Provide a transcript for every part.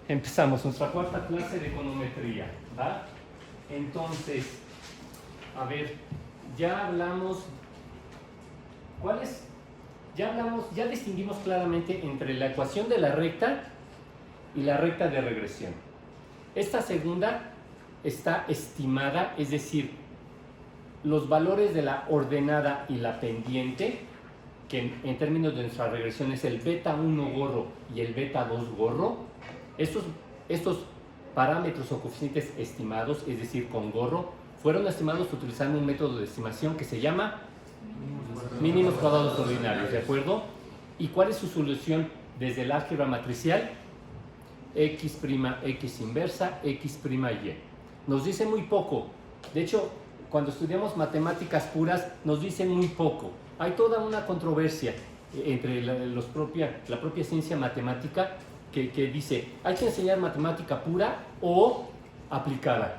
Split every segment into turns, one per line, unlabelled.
Empezamos nuestra cuarta clase de econometría, ¿va? Entonces, a ver, ya hablamos, ya distinguimos claramente entre la ecuación de la recta y la recta de regresión. Esta segunda está estimada, es decir, los valores de la ordenada y la pendiente, que en términos de nuestra regresión es el beta 1 gorro y el beta 2 gorro. Estos parámetros o coeficientes estimados, es decir, con gorro, fueron estimados utilizando un método de estimación que se llama mínimos cuadrados ordinarios, ¿de acuerdo? ¿Y cuál es su solución desde el álgebra matricial? X', X inversa, X', Y. Nos dice muy poco. De hecho, cuando estudiamos matemáticas puras, nos dicen muy poco. Hay toda una controversia entre la propia ciencia matemática que dice, hay que enseñar matemática pura o aplicada,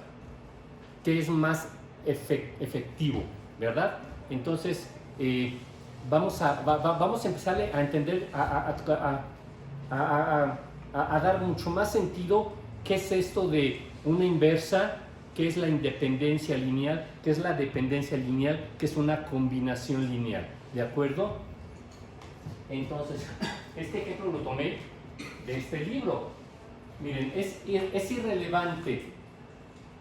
que es más efectivo, ¿verdad? Entonces, vamos a empezar a entender, a dar mucho más sentido qué es esto de una inversa, qué es la independencia lineal, qué es la dependencia lineal, qué es una combinación lineal, ¿de acuerdo? Entonces, este ejemplo lo tomé de este libro. Miren, es irrelevante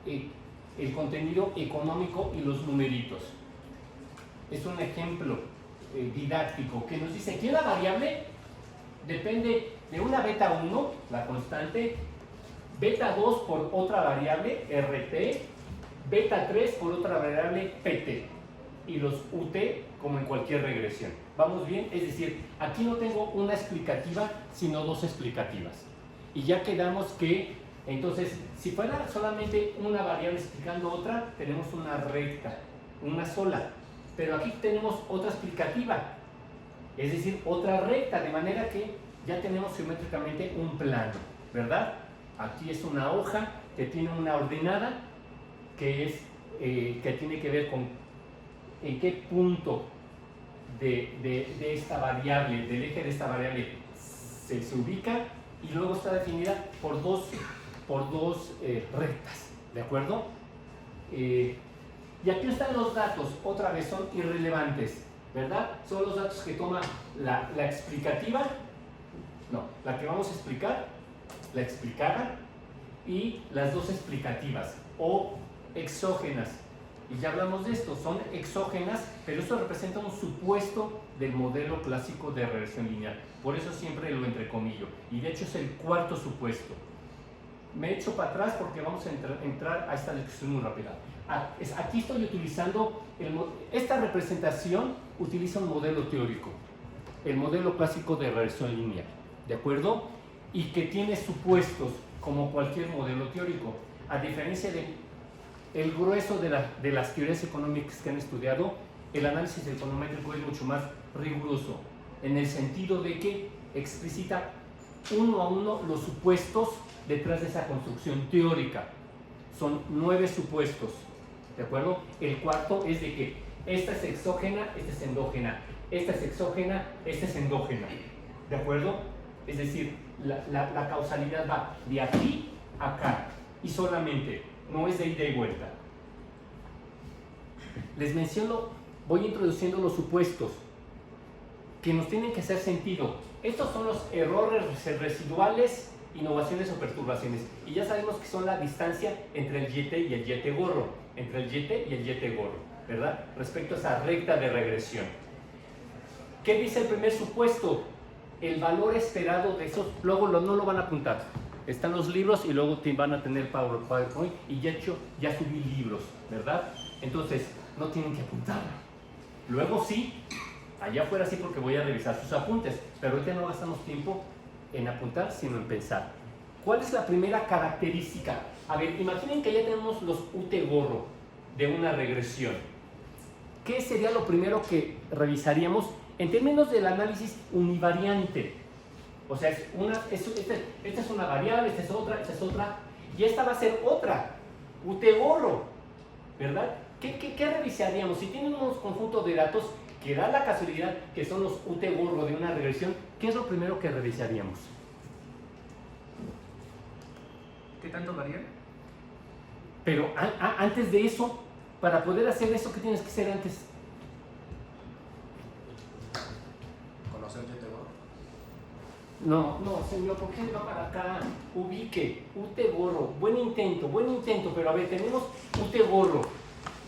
el contenido económico y los numeritos. Es un ejemplo didáctico que nos dice que una variable depende de una beta 1, la constante, beta 2 por otra variable, RT, beta 3 por otra variable, PT, y los UT como en cualquier regresión. ¿Vamos bien? Es decir, aquí no tengo una explicativa, sino dos explicativas. Y ya quedamos que, entonces, si fuera solamente una variable explicando otra, tenemos una recta, una sola. Pero aquí tenemos otra explicativa, es decir, otra recta, de manera que ya tenemos geométricamente un plano, ¿verdad? Aquí es una hoja que tiene una ordenada que tiene que ver con en qué punto de esta variable, del eje de esta variable se ubica, y luego está definida por dos rectas, ¿de acuerdo? Y aquí están los datos, otra vez son irrelevantes, ¿verdad? Son los datos que toma la explicativa, no, la que vamos a explicar, la explicada, y las dos explicativas o exógenas. Y ya hablamos de esto, son exógenas, pero esto representa un supuesto del modelo clásico de regresión lineal. Por eso siempre lo entrecomillo. Y de hecho es el cuarto supuesto. Me he hecho para atrás porque vamos a entrar a esta discusión muy rápida. Aquí estoy utilizando, esta representación utiliza un modelo teórico, el modelo clásico de regresión lineal, ¿de acuerdo? Y que tiene supuestos como cualquier modelo teórico. A diferencia del grueso de las teorías económicas que han estudiado, el análisis econométrico es mucho más riguroso, en el sentido de que explicita uno a uno los supuestos detrás de esa construcción teórica. Son 9 supuestos, ¿de acuerdo? El cuarto es de que esta es exógena, esta es endógena, esta es exógena, esta es endógena, ¿de acuerdo? Es decir, la causalidad va de aquí a acá, y solamente, no es de ida y vuelta. Les menciono, voy introduciendo los supuestos que nos tienen que hacer sentido. Estos son los errores residuales, innovaciones o perturbaciones. Y ya sabemos que son la distancia entre el yete y el yete gorro. Entre el yete y el yete gorro, ¿verdad? Respecto a esa recta de regresión. ¿Qué dice el primer supuesto? El valor esperado de esos, luego no lo van a apuntar. Están los libros y luego van a tener PowerPoint, y ya subí libros, ¿verdad? Entonces, no tienen que apuntarlo. Luego sí, allá afuera sí, porque voy a revisar sus apuntes, pero ahorita no gastamos tiempo en apuntar, sino en pensar. ¿Cuál es la primera característica? A ver, imaginen que ya tenemos los UT gorro de una regresión. ¿Qué sería lo primero que revisaríamos en términos del análisis univariante? O sea, esta es una variable, esta es otra, y esta va a ser otra, UT gorro, ¿verdad? ¿Qué revisaríamos? Si tienen unos conjuntos de datos que da la casualidad que son los UT gorro de una regresión, ¿qué es lo primero que revisaríamos?
¿Qué tanto varía?
Pero antes de eso, para poder hacer eso, ¿qué tienes que hacer antes?
¿Conocer Utegoro?
No, señor, ¿por qué va para acá? Ubique, Utegoro, buen intento, pero a ver, tenemos Utegoro.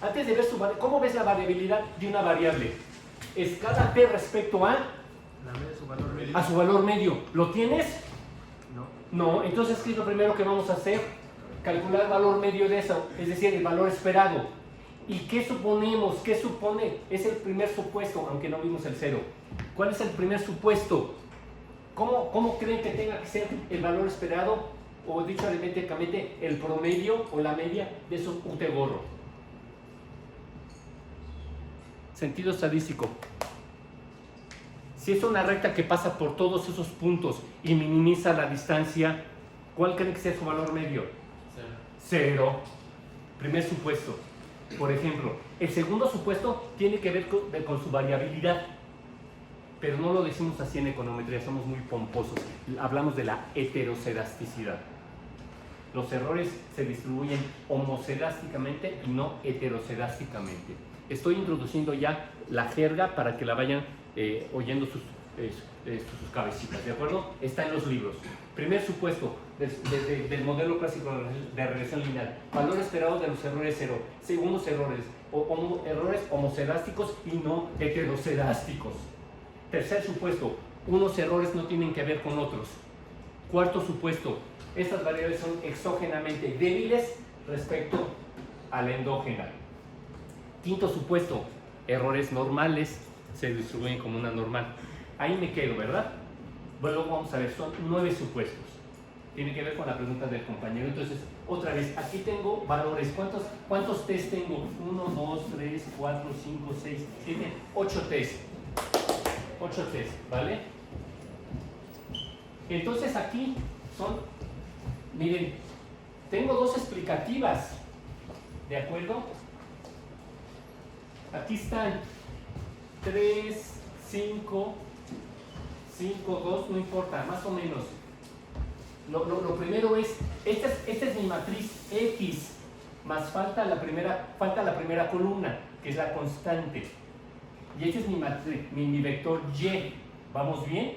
Antes de ver ¿cómo ves la variabilidad de una variable? Escala P respecto a
Su valor medio.
su valor medio. ¿Lo tienes?
No.
No, entonces, ¿qué es lo primero que vamos a hacer? Calcular el valor medio de eso, es decir, el valor esperado. ¿Y qué suponemos? ¿Qué supone? Es el primer supuesto, aunque no vimos el cero. ¿Cuál es el primer supuesto? ¿Cómo creen que tenga que ser el valor esperado? O dicho aritméticamente, el promedio o la media de esos Utegoro. Sentido estadístico. Si es una recta que pasa por todos esos puntos y minimiza la distancia, ¿cuál creen que sea su valor medio? Cero. Primer supuesto. Por ejemplo, el segundo supuesto tiene que ver con su variabilidad, pero no lo decimos así en econometría, somos muy pomposos. Hablamos de la heterocedasticidad. Los errores se distribuyen homocedásticamente y no heterocedásticamente. Estoy introduciendo ya la jerga para que la vayan oyendo sus cabecitas, ¿de acuerdo? Está en los libros. Primer supuesto del modelo clásico de regresión lineal: valor esperado de los errores cero. Segundos errores, errores homocedásticos y no heterocedásticos. Tercer supuesto: unos errores no tienen que ver con otros. Cuarto supuesto: estas variables son exógenamente débiles respecto a la endógena. Quinto supuesto: errores normales se distribuyen como una normal. Ahí me quedo, ¿verdad? Bueno, luego vamos a ver, son 9 supuestos. Tiene que ver con la pregunta del compañero. Entonces, otra vez, aquí tengo valores. ¿Cuántos test tengo? 1, 2, 3, 4, 5, 6, 7, 8 test. 8 test, ¿vale? Entonces aquí son, miren, tengo dos explicativas, ¿de acuerdo? Aquí están 3, 5, 2, no importa, más o menos. Lo primero es, esta es mi matriz X, más falta la primera columna, que es la constante. Y este es mi vector Y. ¿Vamos bien?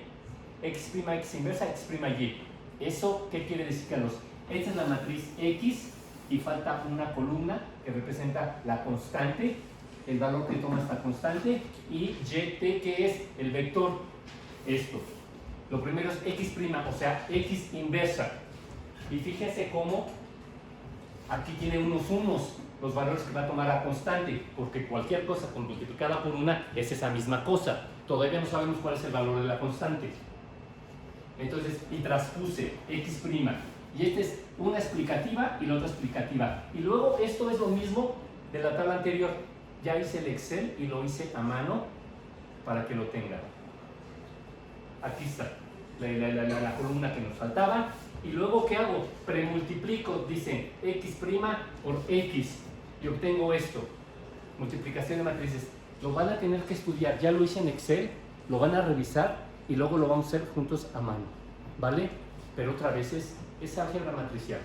X', X inversa, X', Y. ¿Eso qué quiere decir, Carlos? Esta es la matriz X y falta una columna que representa la constante, el valor que toma esta constante, y YT, que es el vector. Esto. Lo primero es X', o sea, X inversa. Y fíjense cómo aquí tiene unos unos, los valores que va a tomar la constante, porque cualquier cosa multiplicada por una es esa misma cosa. Todavía no sabemos cuál es el valor de la constante. Entonces, y transpuse X'. Y esta es una explicativa y la otra explicativa. Y luego esto es lo mismo de la tabla anterior. Ya hice el Excel y lo hice a mano para que lo tengan. Aquí está la columna que nos faltaba. Y luego, ¿qué hago? Premultiplico, dicen, X' por X. Y obtengo esto. Multiplicación de matrices. Lo van a tener que estudiar. Ya lo hice en Excel, lo van a revisar y luego lo vamos a hacer juntos a mano. ¿Vale? Pero otra vez es álgebra matricial.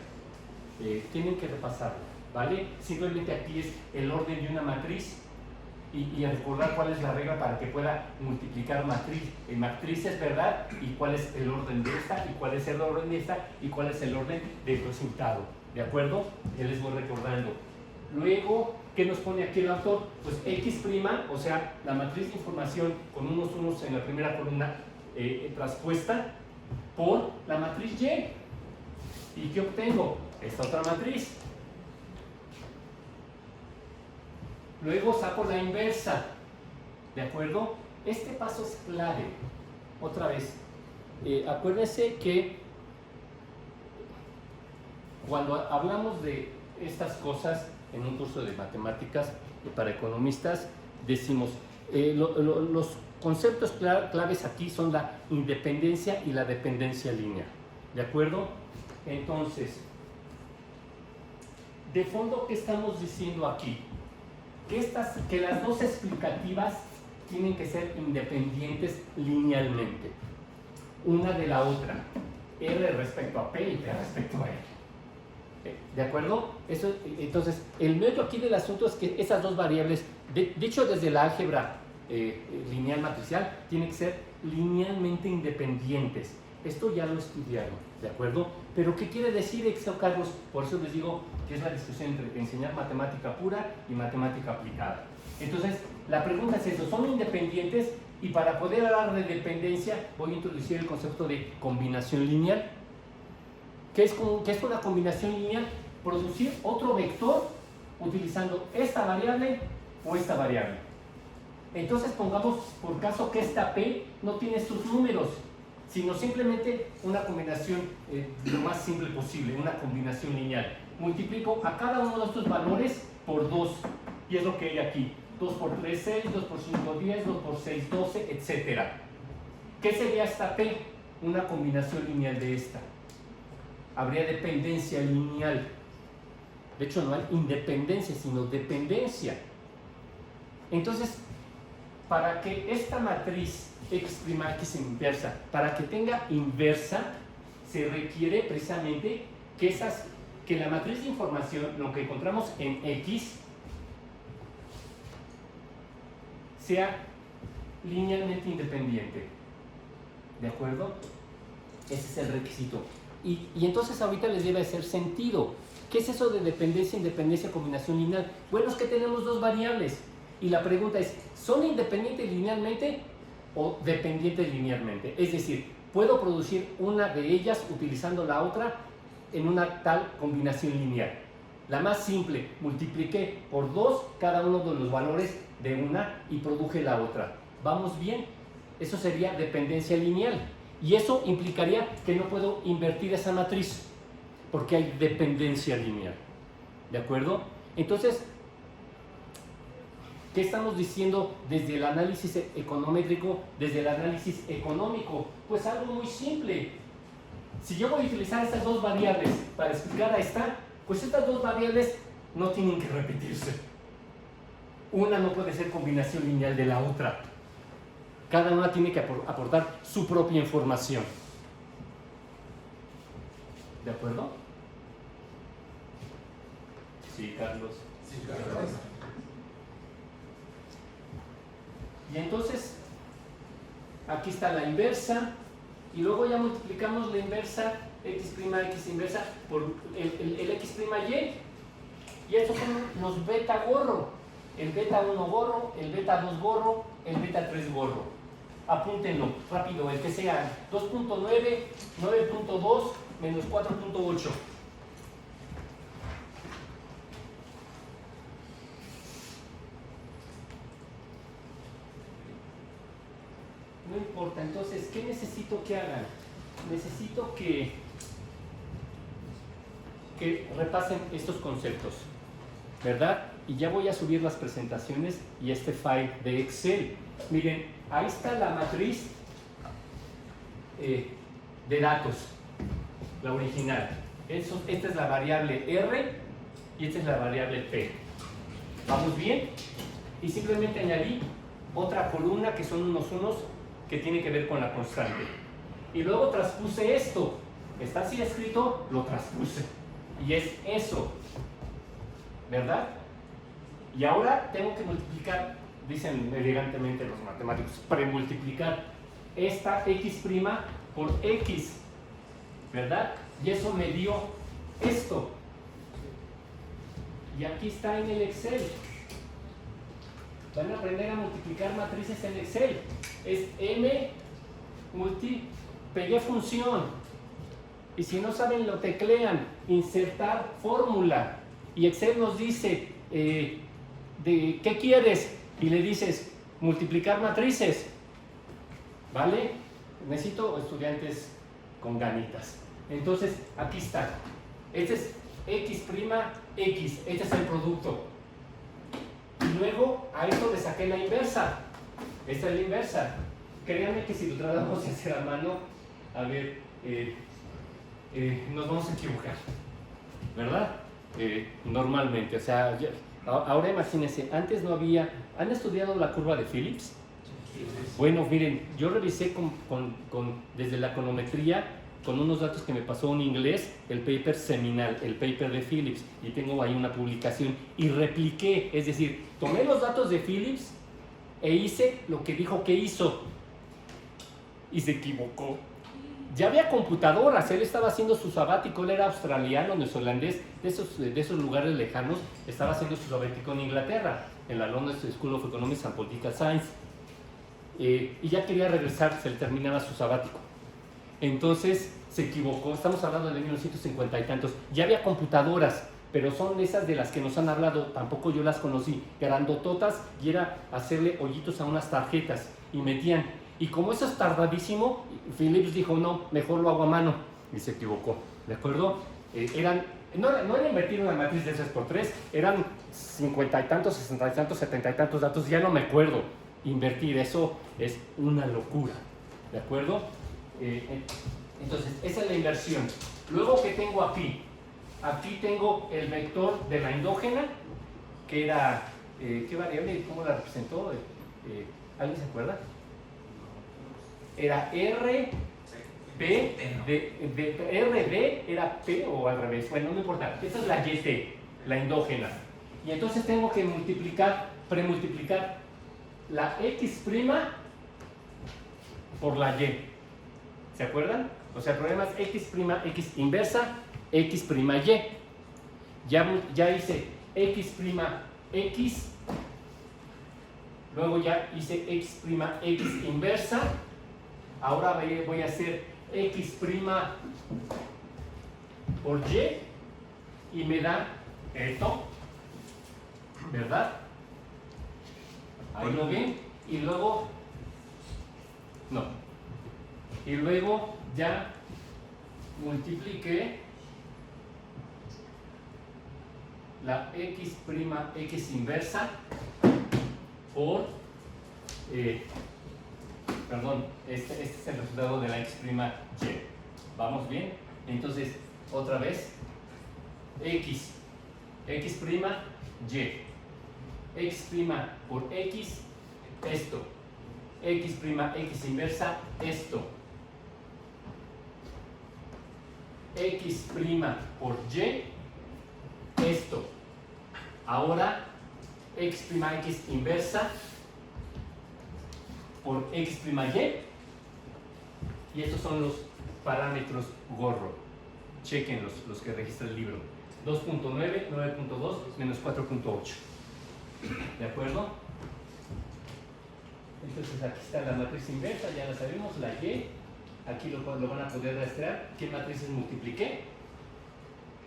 Tienen que repasarlo. ¿Vale? Simplemente aquí es el orden de una matriz y recordar cuál es la regla para que pueda multiplicar matrices, ¿verdad? Y cuál es el orden de esta, y cuál es el orden de esta, y cuál es el orden del resultado. ¿De acuerdo? Ya les voy recordando. Luego, ¿qué nos pone aquí el autor? Pues X', o sea, la matriz de información con unos unos en la primera columna traspuesta por la matriz Y. ¿Y qué obtengo? Esta otra matriz. Luego saco la inversa, ¿de acuerdo? Este paso es clave. Otra vez, acuérdense que cuando hablamos de estas cosas en un curso de matemáticas para economistas, decimos, los conceptos claves aquí son la independencia y la dependencia lineal, ¿de acuerdo? Entonces, de fondo, ¿qué estamos diciendo aquí? Que las dos explicativas tienen que ser independientes linealmente, una de la otra, R respecto a P y P respecto a R. ¿De acuerdo? Eso, entonces, el meollo aquí del asunto es que esas dos variables, dicho desde la álgebra lineal matricial, tienen que ser linealmente independientes. Esto ya lo estudiaron, ¿de acuerdo? Pero ¿qué quiere decir esto, Carlos? Por eso les digo que es la discusión entre enseñar matemática pura y matemática aplicada. Entonces, la pregunta es eso, ¿son independientes? Y para poder hablar de dependencia, voy a introducir el concepto de combinación lineal. ¿Qué es una combinación lineal? Producir otro vector utilizando esta variable o esta variable. Entonces pongamos por caso que esta P no tiene estos números, sino simplemente una combinación lo más simple posible, una combinación lineal. Multiplico a cada uno de estos valores por 2, y es lo que hay aquí. 2 por 3, 6, 2 por 5, 10, 2 por 6, 12, etc. ¿Qué sería esta P? Una combinación lineal de esta. Habría dependencia lineal. De hecho, no hay independencia, sino dependencia. Entonces, para que esta matriz X' inversa, para que tenga inversa, se requiere precisamente que la matriz de información, lo que encontramos en X, sea linealmente independiente. ¿De acuerdo? Ese es el requisito. Y entonces ahorita les debe hacer sentido. ¿Qué es eso de dependencia, independencia, combinación lineal? Bueno, es que tenemos dos variables. Y la pregunta es, ¿son independientes linealmente o dependientes linealmente? Es decir, ¿puedo producir una de ellas utilizando la otra en una tal combinación lineal? La más simple, multipliqué por 2 cada uno de los valores de una y produje la otra. ¿Vamos bien? Eso sería dependencia lineal. Y eso implicaría que no puedo invertir esa matriz, porque hay dependencia lineal. ¿De acuerdo? Entonces, ¿qué estamos diciendo desde el análisis econométrico, desde el análisis económico? Pues algo muy simple. Si yo voy a utilizar estas dos variables para explicar a esta, pues estas dos variables no tienen que repetirse. Una no puede ser combinación lineal de la otra. Cada una tiene que aportar su propia información. ¿De acuerdo? Sí, Carlos.
Sí, Carlos.
Y entonces, aquí está la inversa, y luego ya multiplicamos la inversa, x' inversa, por el x' y, y estos son los beta gorro, el beta 1 gorro, el beta 2 gorro, el beta 3 gorro. Apúntenlo rápido, el que sea 2.9, 9.2, menos 4.8. No importa, entonces, ¿qué necesito que hagan? Necesito que repasen estos conceptos, ¿verdad? Y ya voy a subir las presentaciones y este file de Excel. Miren, ahí está la matriz de datos, la original. Esta es la variable R y esta es la variable P. ¿Vamos bien? Y simplemente añadí otra columna que son unos unos que tiene que ver con la constante. Y luego transpuse esto. Está así escrito, lo transpuse. Y es eso. ¿Verdad? Y ahora tengo que multiplicar, dicen elegantemente los matemáticos, premultiplicar esta x' por x. ¿Verdad? Y eso me dio esto. Y aquí está en el Excel. Van a aprender a multiplicar matrices en Excel. Es m pegué función. Y si no saben, lo teclean. Insertar fórmula. Y Excel nos dice, de ¿qué quieres? Y le dices, multiplicar matrices. ¿Vale? Necesito estudiantes con ganitas. Entonces, aquí está. Este es x', x. Este es el producto. Y luego a esto le saqué la inversa. Esta es la inversa. Créanme que si lo tratamos de hacer a mano, a ver, nos vamos a equivocar, ¿verdad? Normalmente, o sea, ahora imagínense, antes no había, ¿han estudiado la curva de Phillips? Bueno, miren, yo revisé desde la econometría con unos datos que me pasó en inglés, el paper seminal, el paper de Phillips, y tengo ahí una publicación, y repliqué, es decir, tomé los datos de Phillips e hice lo que dijo que hizo, y se equivocó. Ya había computadoras, él estaba haciendo su sabático, él era australiano, neozelandés, de esos lugares lejanos, estaba haciendo su sabático en Inglaterra, en la London School of Economics and Political Science, y ya quería regresar, se le terminaba su sabático. Entonces se equivocó, estamos hablando de 1950 y tantos, ya había computadoras, pero son esas de las que nos han hablado, tampoco yo las conocí, grandototas, y era hacerle hoyitos a unas tarjetas, y metían. Y como eso es tardadísimo, Phillips dijo, no, mejor lo hago a mano. Y se equivocó, ¿de acuerdo? No era invertir una matriz de 3x3, eran 50 y tantos, 60 y tantos, 70 y tantos datos, ya no me acuerdo. Invertir, eso es una locura, ¿de acuerdo? Entonces, esa es la inversión. Luego, ¿qué tengo aquí? Aquí tengo el vector de la endógena, que era, ¿qué variable? ¿Cómo la representó? ¿Alguien se acuerda? Era R, P, RD era P o al revés, bueno, no importa, esta es la YT, la endógena, y entonces tengo que premultiplicar la X' por la Y, ¿se acuerdan? O sea, el problema es X', X inversa, X' Y, ya hice X', X, luego ya hice X', X inversa. Ahora voy a hacer X' por Y me da esto, ¿verdad? Ahí lo ven. Y luego, no. Y luego ya multipliqué la X', X inversa por perdón, este es el resultado de la X', Y. ¿Vamos bien? Entonces, otra vez, X', Y. X' por X, esto. X', X inversa, esto. X' por Y, esto. Ahora, X', X inversa por X', Y estos son los parámetros gorro. Chequen los que registra el libro. 2.9, 9.2, menos 4.8. ¿De acuerdo? Entonces aquí está la matriz inversa, ya la sabemos, la Y. Aquí lo van a poder rastrear. ¿Qué matrices multipliqué?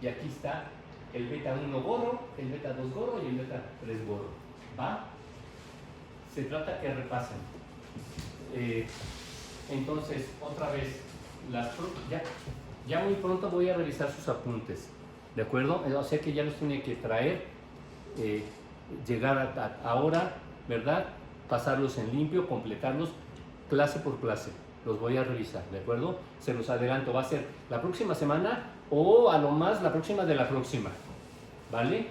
Y aquí está el beta 1 gorro, el beta 2 gorro y el beta 3 gorro. ¿Va? Se trata que repasen. Entonces, otra vez, ya muy pronto voy a revisar sus apuntes, ¿de acuerdo? O sea que ya los tiene que traer, llegar ahora, ¿verdad? Pasarlos en limpio, completarlos clase por clase, los voy a revisar, ¿de acuerdo? Se los adelanto, va a ser la próxima semana o a lo más la próxima de la próxima, ¿vale?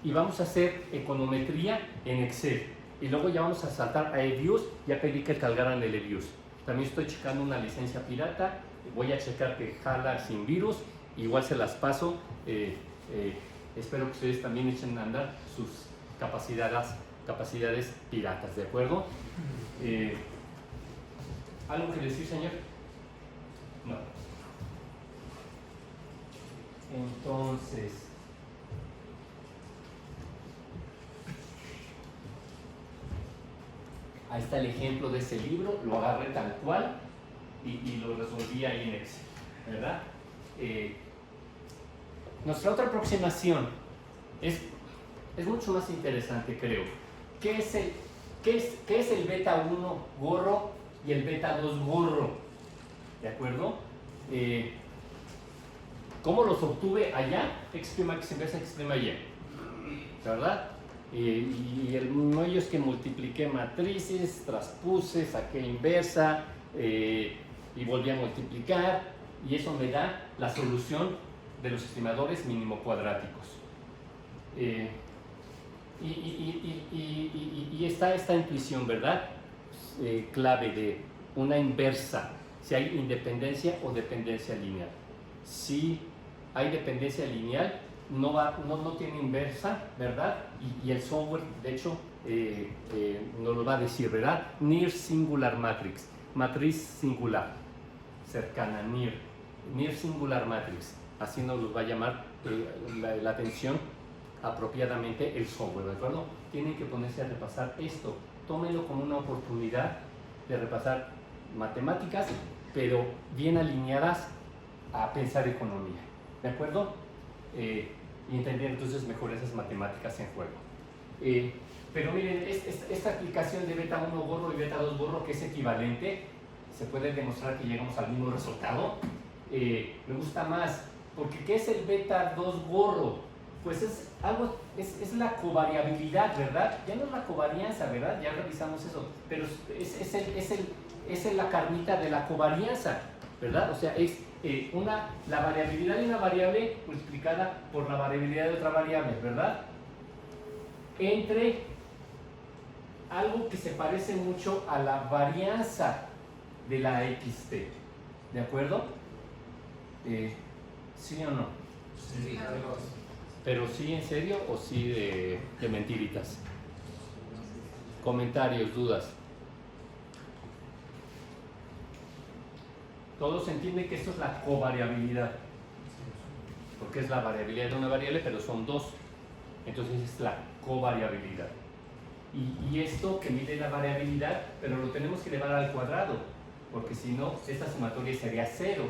Y vamos a hacer econometría en Excel. Y luego ya vamos a saltar a eViews, ya pedí que cargaran el eViews. También estoy checando una licencia pirata, voy a checar que jala sin virus, igual se las paso. Espero que ustedes también echen a andar sus capacidades piratas, ¿de acuerdo? ¿Algo que decir, señor? No. Entonces, ahí está el ejemplo de ese libro, lo agarré tal cual y lo resolví ahí en Excel, ¿verdad? Nuestra otra aproximación es mucho más interesante, creo. ¿Qué es el beta 1 gorro y el beta 2 gorro? ¿De acuerdo? ¿Cómo los obtuve allá? X', X inversa, X', Y, ¿verdad? Y el meollo es que multipliqué matrices, traspuse, saqué inversa y volví a multiplicar, y eso me da la solución de los estimadores mínimo cuadráticos. Y está esta intuición, ¿verdad? Clave de una inversa. si hay independencia o dependencia lineal. Si hay dependencia lineal, no tiene inversa, ¿verdad? Y el software, de hecho, nos lo va a decir, ¿verdad? Near Singular Matrix, matriz singular, cercana, near Singular Matrix, así nos los va a llamar la atención apropiadamente el software, ¿de acuerdo? Tienen que ponerse a repasar esto, tómenlo como una oportunidad de repasar matemáticas, pero bien alineadas a pensar economía, ¿de acuerdo? Y entender entonces mejor esas matemáticas en juego. Pero miren, esta aplicación de beta 1 gorro y beta 2 gorro, que es equivalente, se puede demostrar que llegamos al mismo resultado. Me gusta más, porque ¿qué es el beta 2 gorro? Pues es la covariabilidad, ¿verdad? Ya no es la covarianza, ¿verdad? Ya revisamos eso, pero es la carnita de la covarianza, ¿verdad? O sea, es la variabilidad de una variable multiplicada por la variabilidad de otra variable, ¿verdad? Entre algo que se parece mucho a la varianza de la xt, ¿de acuerdo? ¿Sí o no?
Sí.
¿Pero sí en serio o sí de mentiritas? Comentarios, dudas. Todos entienden que esto es la covariabilidad, porque es la variabilidad de una variable, pero son dos. Entonces es la covariabilidad. Y esto que mide la variabilidad, pero lo tenemos que elevar al cuadrado, porque si no, esta sumatoria sería 0.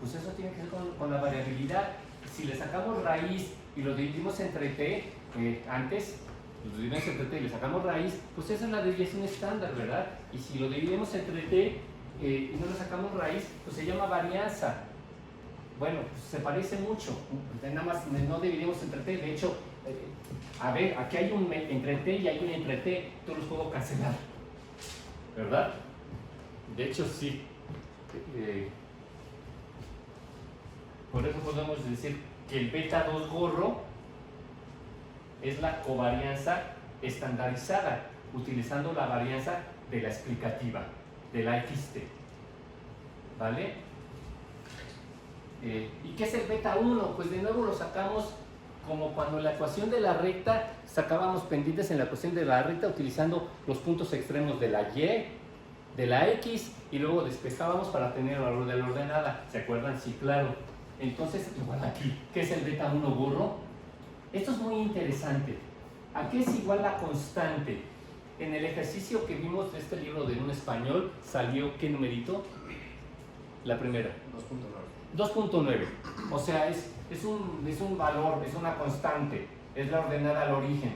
Pues eso tiene que ver con la variabilidad. Si le sacamos raíz y lo dividimos entre t, antes lo dividimos entre t y le sacamos raíz, pues esa es la desviación estándar, ¿verdad? Y si lo dividimos entre t y no le sacamos raíz, pues se llama varianza. Bueno, pues se parece mucho, nada más no dividimos entre t, de hecho, a ver, aquí hay un entre t y hay un entre t, todos los puedo cancelar, ¿verdad? De hecho, sí. Por eso podemos decir que el beta 2 gorro es la covarianza estandarizada, utilizando la varianza de la explicativa, de la xt, ¿vale? ¿Y qué es el beta 1? Pues de nuevo lo sacamos como cuando en la ecuación de la recta sacábamos pendientes en la ecuación de la recta utilizando los puntos extremos de la y, de la x, y luego despejábamos para tener el valor de la ordenada. ¿Se acuerdan? Sí, claro. Entonces, igual aquí, ¿qué es el beta 1 gorro? Esto es muy interesante. ¿A qué es igual la constante? En el ejercicio que vimos de este libro de un español, salió ¿qué numerito? La primera. 2.9. O sea, es un valor, es una constante, es la ordenada al origen.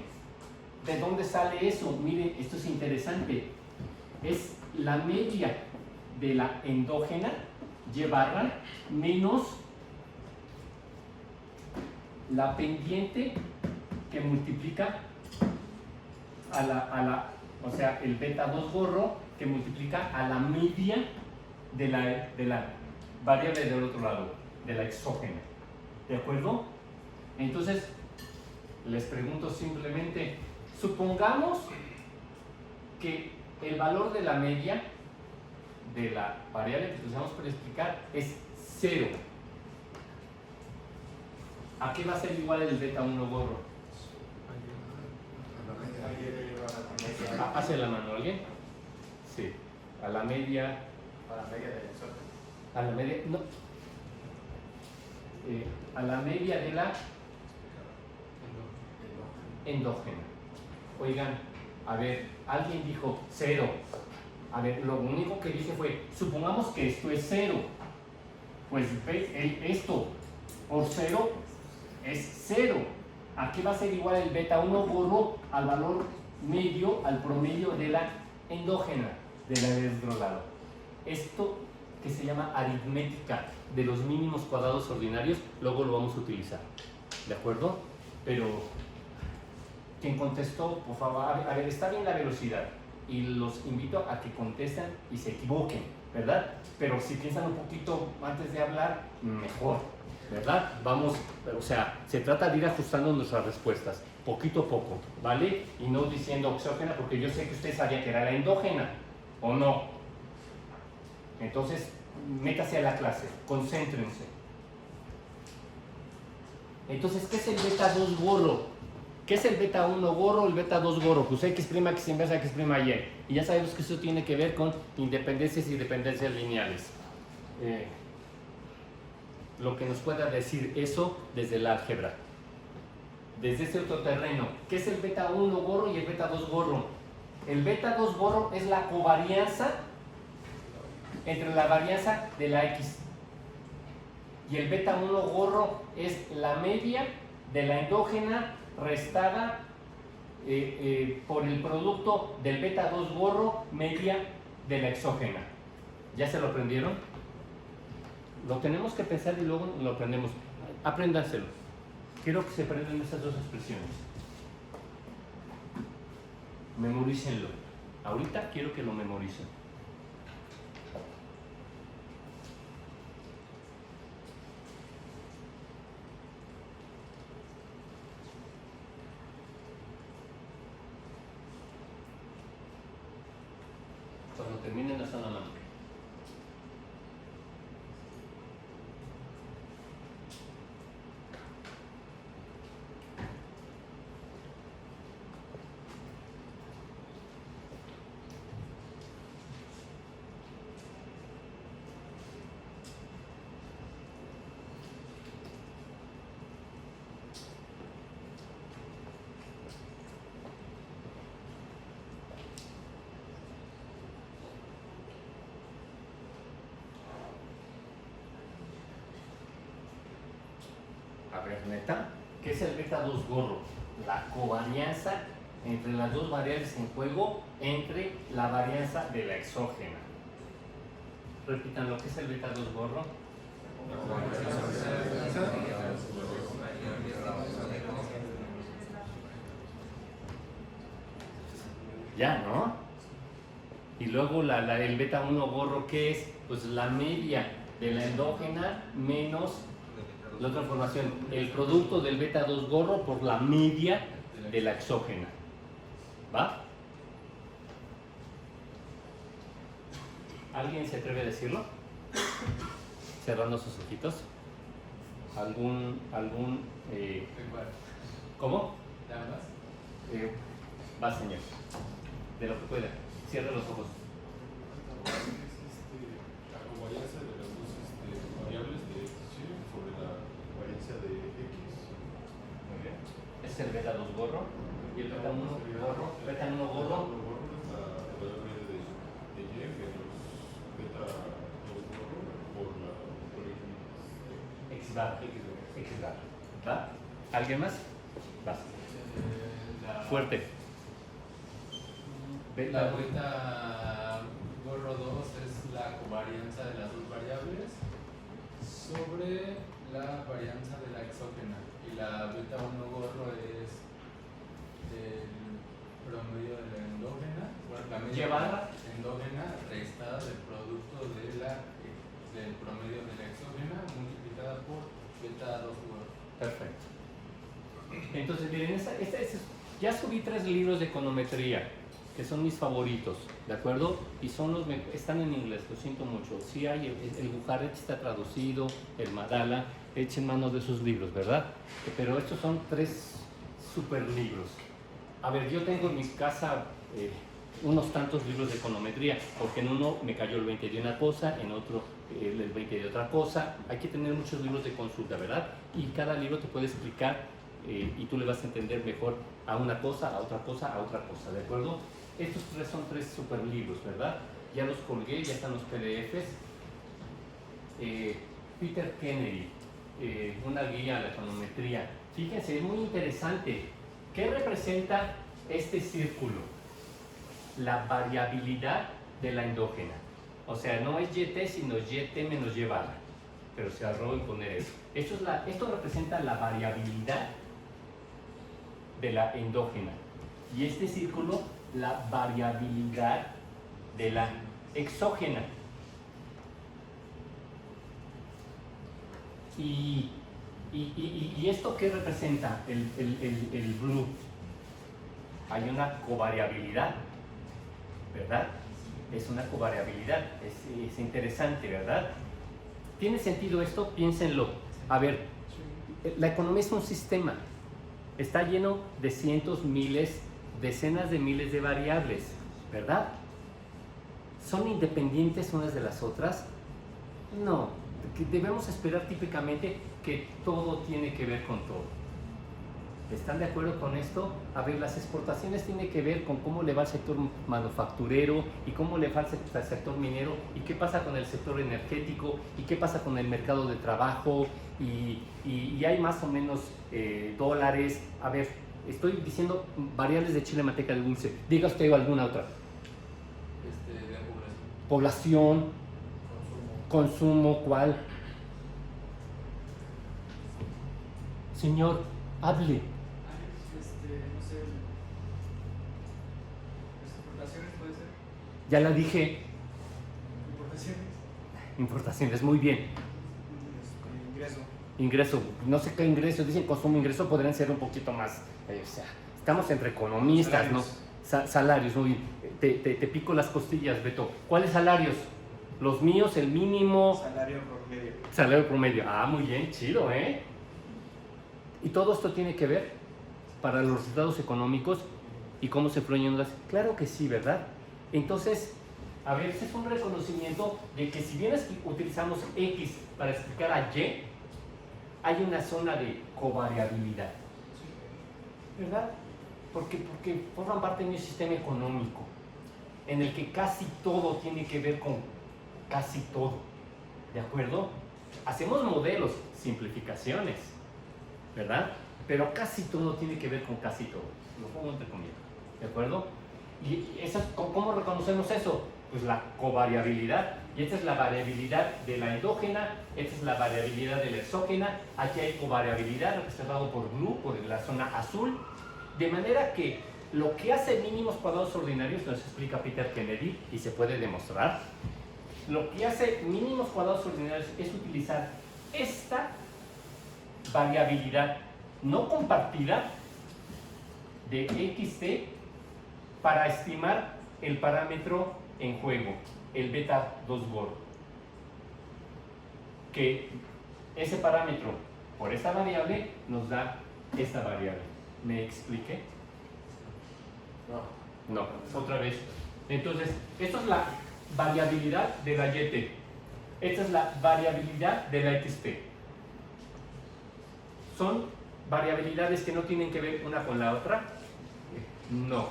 ¿De dónde sale eso? Miren, esto es interesante. Es la media de la endógena, y barra, menos la pendiente que multiplica o sea, el beta 2 gorro que multiplica a la media de la variable del otro lado, de la exógena. ¿De acuerdo? Entonces, les pregunto simplemente, supongamos que el valor de la media de la variable que utilizamos para explicar es 0. ¿A qué va a ser igual el beta 1 gorro? ¿Hace la mano alguien? Sí. A la media.
A la media del exógeno.
A la media. No. A la media de la endógena. Oigan, a ver, alguien dijo 0. A ver, lo único que dije fue, supongamos que esto es 0. Pues esto por 0 es 0. ¿A qué va a ser igual el beta 1 gorro? Al valor medio, al promedio de la endógena, de la del otro lado. Esto que se llama aritmética de los mínimos cuadrados ordinarios, luego lo vamos a utilizar, ¿de acuerdo? Pero quien contestó, por favor, a ver, está bien la velocidad y los invito a que contesten y se equivoquen, ¿verdad? Pero si piensan un poquito antes de hablar, mejor, ¿verdad? Vamos, o sea, se trata de ir ajustando nuestras respuestas, poquito a poco, ¿vale? Y no diciendo exógena, porque yo sé que usted sabía que era la endógena, ¿o no? Entonces, métase a la clase, concéntrense. Entonces, ¿qué es el beta 2 gorro? ¿Qué es el beta 1 gorro, el beta 2 gorro? Pues X', X inversa, X', Y. Y ya sabemos que eso tiene que ver con independencias y dependencias lineales. Lo que nos pueda decir eso desde el álgebra. Desde ese otro terreno. ¿Qué es el beta 1 gorro y el beta 2 gorro? El beta 2 gorro es la covarianza entre la varianza de la X. Y el beta 1 gorro es la media de la endógena restada por el producto del beta 2 gorro media de la exógena. ¿Ya se lo aprendieron? Lo tenemos que pensar y luego lo aprendemos. Apréndanselo. Quiero que se aprendan esas dos expresiones. Memorícenlo. Ahorita quiero que lo memoricen. Cuando terminen hasta la mano. A ver, neta, ¿qué es el beta 2 gorro? La covarianza entre las dos variables en juego entre la varianza de la exógena. Repitan lo que es el beta 2 gorro. Ya, ¿no? Y luego el beta 1 gorro, ¿qué es? Pues la media de la endógena menos la otra información, el producto del beta 2 gorro por la media de la exógena. ¿Va? ¿Alguien se atreve a decirlo? Cerrando sus ojitos. ¿Cómo? Va, señor. De lo que pueda. Cierre los ojos.
La covarianza de las dos variables de x sobre la varianza de x.
Muy bien. Es el beta 2 gorro. Y el beta 1 gorro. Beta 1 gorro.
Es la variable de y menos beta 2 gorro por
X bar. X bar. ¿Va? ¿Alguien más? Vas. Fuerte.
La beta gorro 2 es la covarianza de las dos variables sobre la varianza de la exógena, y la beta 1 gorro es el promedio de la endógena, bueno, la media
Llevada
endógena restada del producto del promedio de la exógena multiplicada por beta 2 gorro.
Perfecto. Entonces, miren, ya subí 3 libros de econometría, que son mis favoritos, ¿de acuerdo? Y están en inglés, lo siento mucho. Sí hay, el Bujaret está traducido, el Madala, echen mano de esos libros, ¿verdad? Pero estos son 3 super libros. A ver, yo tengo en mi casa unos tantos libros de econometría, porque en uno me cayó el 20 de una cosa, en otro el 20 de otra cosa. Hay que tener muchos libros de consulta, ¿verdad? Y cada libro te puede explicar y tú le vas a entender mejor a una cosa, a otra cosa, a otra cosa, ¿de acuerdo? Estos 3 son 3 super libros, ¿verdad? Ya los colgué, ya están los PDFs. Peter Kennedy, una guía a la econometría. Fíjense, es muy interesante. ¿Qué representa este círculo? La variabilidad de la endógena. O sea, no es YT, sino YT menos Y barra. Pero se ahorró en poner eso. Esto representa la variabilidad de la endógena. Y este círculo, la variabilidad de la exógena. ¿Y esto qué representa el blue? Hay una covariabilidad, ¿verdad? es una covariabilidad, es interesante, ¿verdad? ¿Tiene sentido esto? Piénsenlo. A ver, la economía es un sistema, está lleno de cientos, miles, decenas de miles de variables, ¿verdad? ¿Son independientes unas de las otras? No, debemos esperar típicamente que todo tiene que ver con todo. ¿Están de acuerdo con esto? A ver, las exportaciones tienen que ver con cómo le va al sector manufacturero y cómo le va al sector minero y qué pasa con el sector energético y qué pasa con el mercado de trabajo y hay más o menos dólares. A ver, estoy diciendo variables de chile, manteca de dulce. Diga usted alguna otra.
De
Población, consumo, ¿cuál? Señor, hable.
No sé. ¿Las exportaciones puede ser?
Ya la dije.
¿Importaciones?
Importaciones, muy bien.
Ingreso.
Ingreso, no sé qué ingreso, dicen consumo, ingreso podrían ser un poquito más, o sea, estamos entre economistas,
Salarios.
¿no? Salarios, muy bien. Te pico las costillas, Beto. ¿Cuáles salarios? Los míos, el mínimo.
Salario promedio.
Salario promedio. Ah, muy bien, chido, ¿eh? Y todo esto tiene que ver para los resultados económicos y cómo se fluyen las. Claro que sí, ¿verdad? Entonces, a ver, ese es un reconocimiento de que si bien utilizamos X para explicar a Y, hay una zona de covariabilidad, ¿verdad? Porque forman parte de un sistema económico en el que casi todo tiene que ver con casi todo, ¿de acuerdo? Hacemos modelos, simplificaciones, ¿verdad? Pero casi todo tiene que ver con casi todo, lo pongo entre comillas, ¿de acuerdo? ¿Y cómo reconocemos eso? Pues la covariabilidad, y esta es la variabilidad de la endógena, esta es la variabilidad de la exógena, aquí hay covariabilidad representado por blue, por la zona azul, de manera que lo que hace mínimos cuadrados ordinarios, nos explica Peter Kennedy, y se puede demostrar, lo que hace mínimos cuadrados ordinarios es utilizar esta variabilidad no compartida de XT para estimar el parámetro en juego, el beta 2 gorro. Que ese parámetro por esta variable nos da esta variable. ¿Me expliqué? No, otra vez. Entonces, esto es la variabilidad de la YT. Esta es la variabilidad de la XT. ¿Son variabilidades que no tienen que ver una con la otra? No.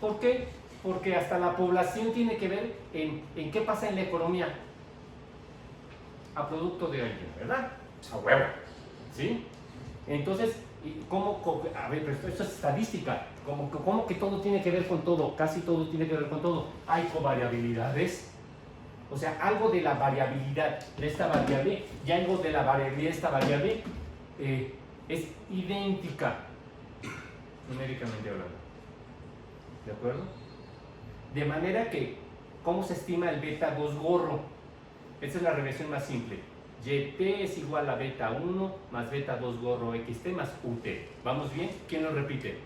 ¿Por qué? Porque hasta la población tiene que ver en qué pasa en la economía a producto de alguien, ¿verdad? A huevo. ¿Sí? Entonces, a ver, pero esto es estadística. ¿Cómo que todo tiene que ver con todo? Casi todo tiene que ver con todo. Hay covariabilidades. O sea, algo de la variabilidad de esta variable y algo de la variabilidad de esta variable es idéntica, numéricamente hablando. ¿De acuerdo? De manera que, ¿cómo se estima el beta 2 gorro? Esta es la regresión más simple. YT es igual a beta 1 más beta 2 gorro XT más UT. ¿Vamos bien? ¿Quién lo repite?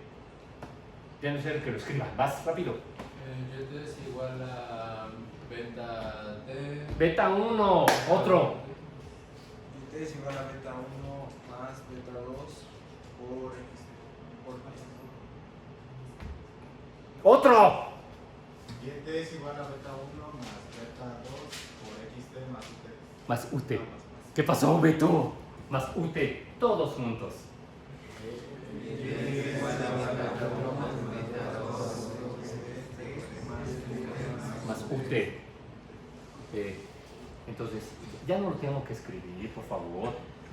Ya no sé el que lo escriba. Vas rápido.
YT es igual a beta T.
Beta 1, otro.
YT es igual a beta 1 más beta 2 por X.
¡Otro!
YT es igual a beta 1 más beta 2 por XT más UT.
Más UT. ¿Qué pasó, Beto? Más UT. Todos juntos. Más UT. Entonces, ya no lo tengo que escribir, por favor.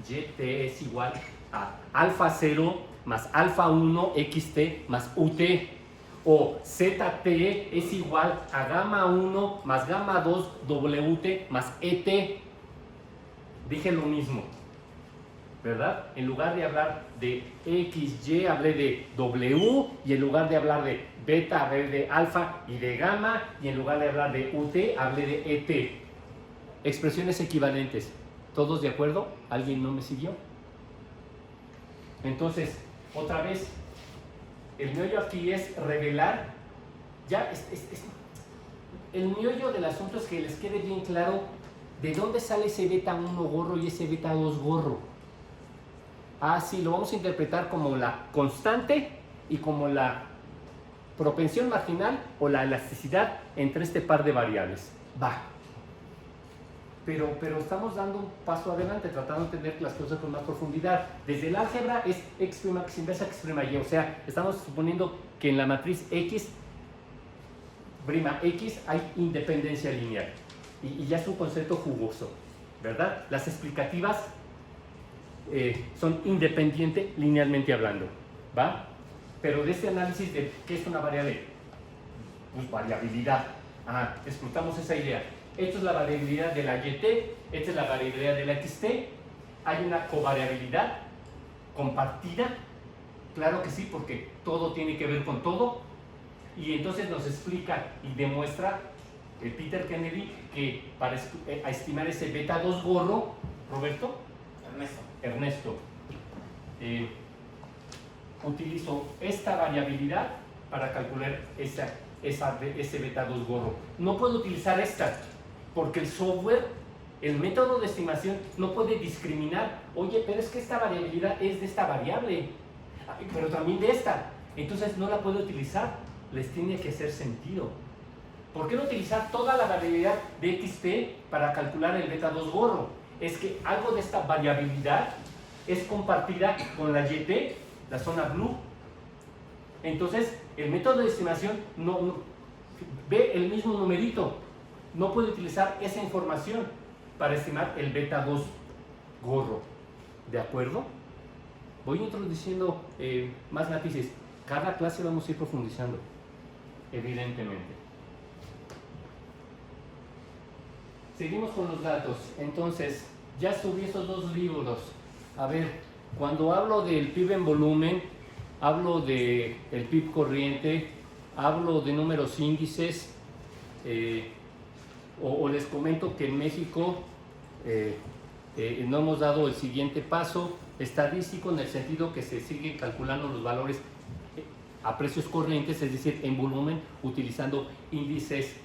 YT es igual a alfa 0 más alfa 1 XT más UT. O ZT es igual a gamma 1 más gamma 2 WT más ET. Dije lo mismo, ¿verdad? En lugar de hablar de XY, hablé de W, y en lugar de hablar de beta, hablé de alfa y de gamma, y en lugar de hablar de UT, hablé de ET. Expresiones equivalentes. ¿Todos de acuerdo? ¿Alguien no me siguió? Entonces, otra vez, el meollo aquí es revelar ya el meollo del asunto es que les quede bien claro de dónde sale ese beta 1 gorro y ese beta 2 gorro. Ah, sí, lo vamos a interpretar como la constante y como la propensión marginal o la elasticidad entre este par de variables. Va. Pero estamos dando un paso adelante, tratando de entender las cosas con más profundidad. Desde el álgebra es x' x inversa x' y, o sea, estamos suponiendo que en la matriz x' hay independencia lineal. Y ya es un concepto jugoso, ¿verdad? Las explicativas son independientes linealmente hablando, ¿va? Pero de este análisis de qué es una variable, pues variabilidad. Explotamos esa idea. Esto es la variabilidad de la YT, esta es la variabilidad de la XT. Hay una covariabilidad compartida, claro que sí, porque todo tiene que ver con todo. Y entonces nos explica y demuestra Peter Kennedy que para estimar ese beta 2 gorro, Roberto, Ernesto, utilizo esta variabilidad para calcular ese beta 2 gorro. No puedo utilizar esta, porque el software, el método de estimación, no puede discriminar. Oye, pero es que esta variabilidad es de esta variable, pero también de esta. Entonces no la puedo utilizar, les tiene que hacer sentido. ¿Por qué no utilizar toda la variabilidad de XT para calcular el beta 2 gorro? Es que algo de esta variabilidad es compartida con la YT, la zona blue. Entonces, el método de estimación no ve el mismo numerito. No puede utilizar esa información para estimar el beta 2 gorro. ¿De acuerdo? Voy introduciendo más matices. Cada clase vamos a ir profundizando, evidentemente. Seguimos con los datos. Entonces, ya subí esos dos libros. A ver, cuando hablo del PIB en volumen, hablo del PIB corriente, hablo de números índices, o les comento que en México no hemos dado el siguiente paso estadístico, en el sentido que se siguen calculando los valores a precios corrientes, es decir, en volumen, utilizando índices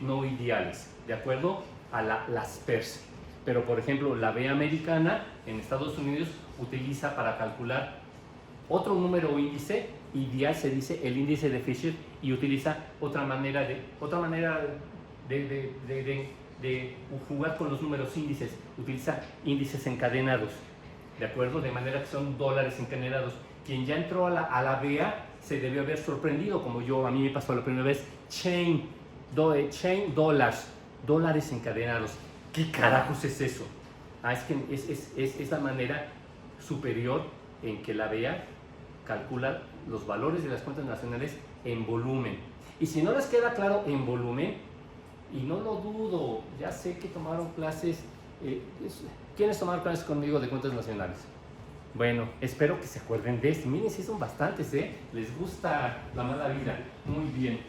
no ideales, ¿de acuerdo? A las PERS. Pero, por ejemplo, la B americana en Estados Unidos utiliza para calcular otro número índice ideal, se dice el índice de Fisher, y utiliza otra manera de jugar con los números índices. Utiliza índices encadenados, ¿de acuerdo? De manera que son dólares encadenados. Quien ya entró a la BEA se debió haber sorprendido, como a mí me pasó la primera vez. Chain dólares encadenados. ¿Qué carajos es eso? Es que es la manera superior en que la BEA calcula los valores de las cuentas nacionales en volumen. Y si no les queda claro en volumen, y no lo dudo, ya sé que tomaron clases. ¿Quiénes tomaron clases conmigo de cuentas nacionales? Bueno, espero que se acuerden de esto. Miren, sí son bastantes, les gusta la mala vida. Muy bien.